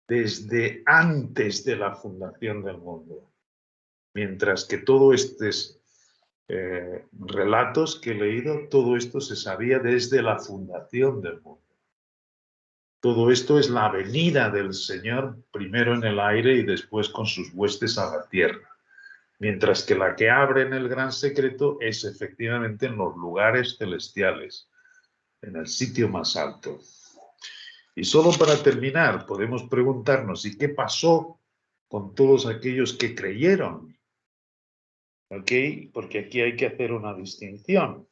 desde antes de la fundación del mundo. Mientras que todos estos relatos que he leído, todo esto se sabía desde la fundación del mundo. Todo esto es la venida del Señor, primero en el aire y después con sus huestes a la tierra. Mientras que la que abre en el gran secreto es efectivamente en los lugares celestiales, en el sitio más alto. Y solo para terminar, podemos preguntarnos, ¿y qué pasó con todos aquellos que creyeron? ¿Ok? Porque aquí hay que hacer una distinción.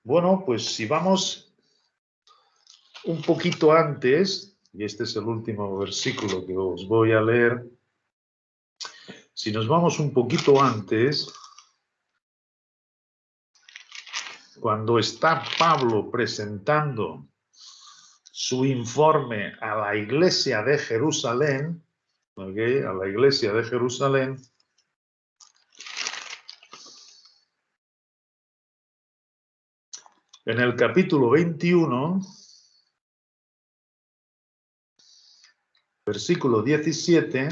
Bueno, pues si vamos un poquito antes, y este es el último versículo que os voy a leer, si nos vamos un poquito antes, cuando está Pablo presentando su informe a la iglesia de Jerusalén, ¿okay? A la iglesia de Jerusalén, en el capítulo 21, versículo 17,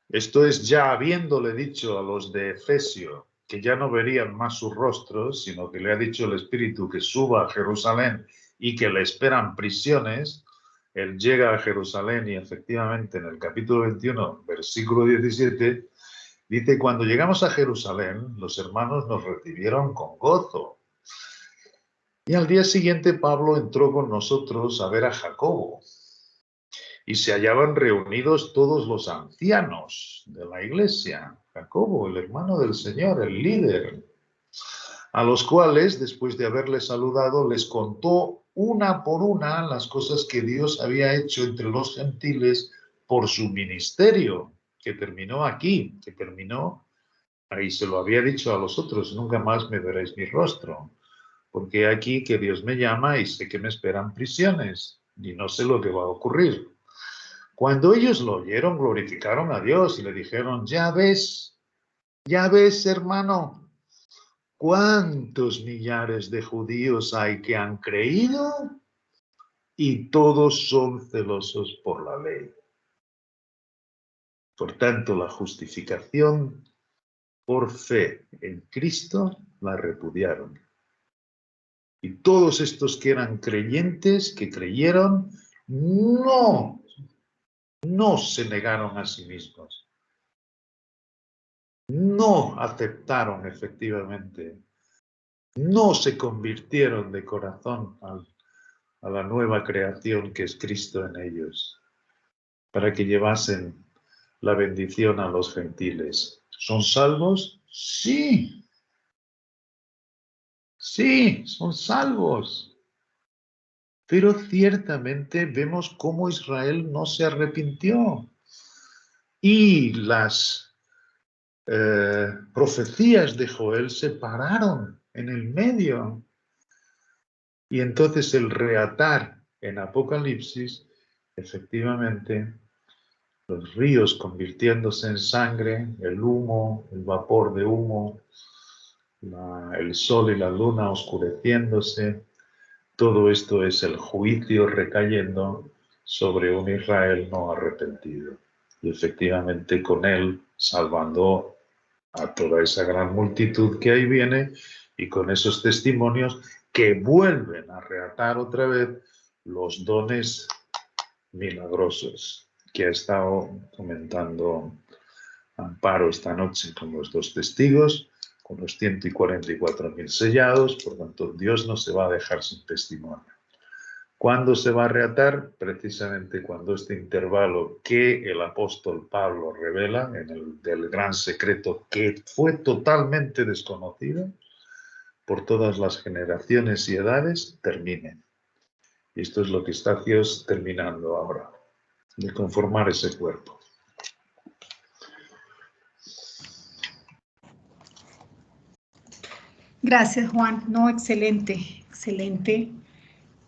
esto es ya habiéndole dicho a los de Efesio que ya no verían más sus rostros, sino que le ha dicho el Espíritu que suba a Jerusalén y que le esperan prisiones. Él llega a Jerusalén y efectivamente en el capítulo 21, versículo 17, dice, cuando llegamos a Jerusalén, los hermanos nos recibieron con gozo. Y al día siguiente Pablo entró con nosotros a ver a Jacobo. Y se hallaban reunidos todos los ancianos de la iglesia. Jacobo, el hermano del Señor, el líder, a los cuales, después de haberles saludado, les contó una por una las cosas que Dios había hecho entre los gentiles por su ministerio, que terminó aquí, que terminó, ahí se lo había dicho a los otros, nunca más me veréis mi rostro, porque aquí que Dios me llama y sé que me esperan prisiones, y no sé lo que va a ocurrir. Cuando ellos lo oyeron, glorificaron a Dios y le dijeron, ya ves, hermano, cuántos millares de judíos hay que han creído y todos son celosos por la ley. Por tanto, la justificación por fe en Cristo la repudiaron. Y todos estos que eran creyentes, que creyeron, no se negaron a sí mismos. No aceptaron efectivamente. No se convirtieron de corazón a la nueva creación que es Cristo en ellos, para que llevasen la bendición a los gentiles. ¿Son salvos? Sí. Sí, son salvos. Pero ciertamente vemos cómo Israel no se arrepintió. Y las profecías de Joel se pararon en el medio. Y entonces el reatar en Apocalipsis, efectivamente, los ríos convirtiéndose en sangre, el humo, el vapor de humo, el sol y la luna oscureciéndose, todo esto es el juicio recayendo sobre un Israel no arrepentido. Y efectivamente con él salvando a toda esa gran multitud que ahí viene y con esos testimonios que vuelven a reatar otra vez los dones milagrosos que ha estado comentando Amparo esta noche con los dos testigos, con los 144.000 sellados. Por tanto, Dios no se va a dejar sin testimonio. ¿Cuándo se va a reatar? Precisamente cuando este intervalo que el apóstol Pablo revela en el del gran secreto que fue totalmente desconocido por todas las generaciones y edades termine. Y esto es lo que está Dios terminando ahora, de conformar ese cuerpo. Gracias, Juan. No, excelente, excelente.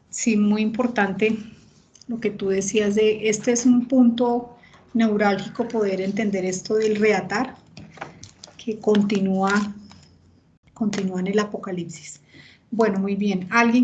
Sí, muy importante lo que tú decías de, este es un punto neurálgico poder entender esto del reatar, que continúa en el Apocalipsis. Bueno, muy bien. ¿Alguien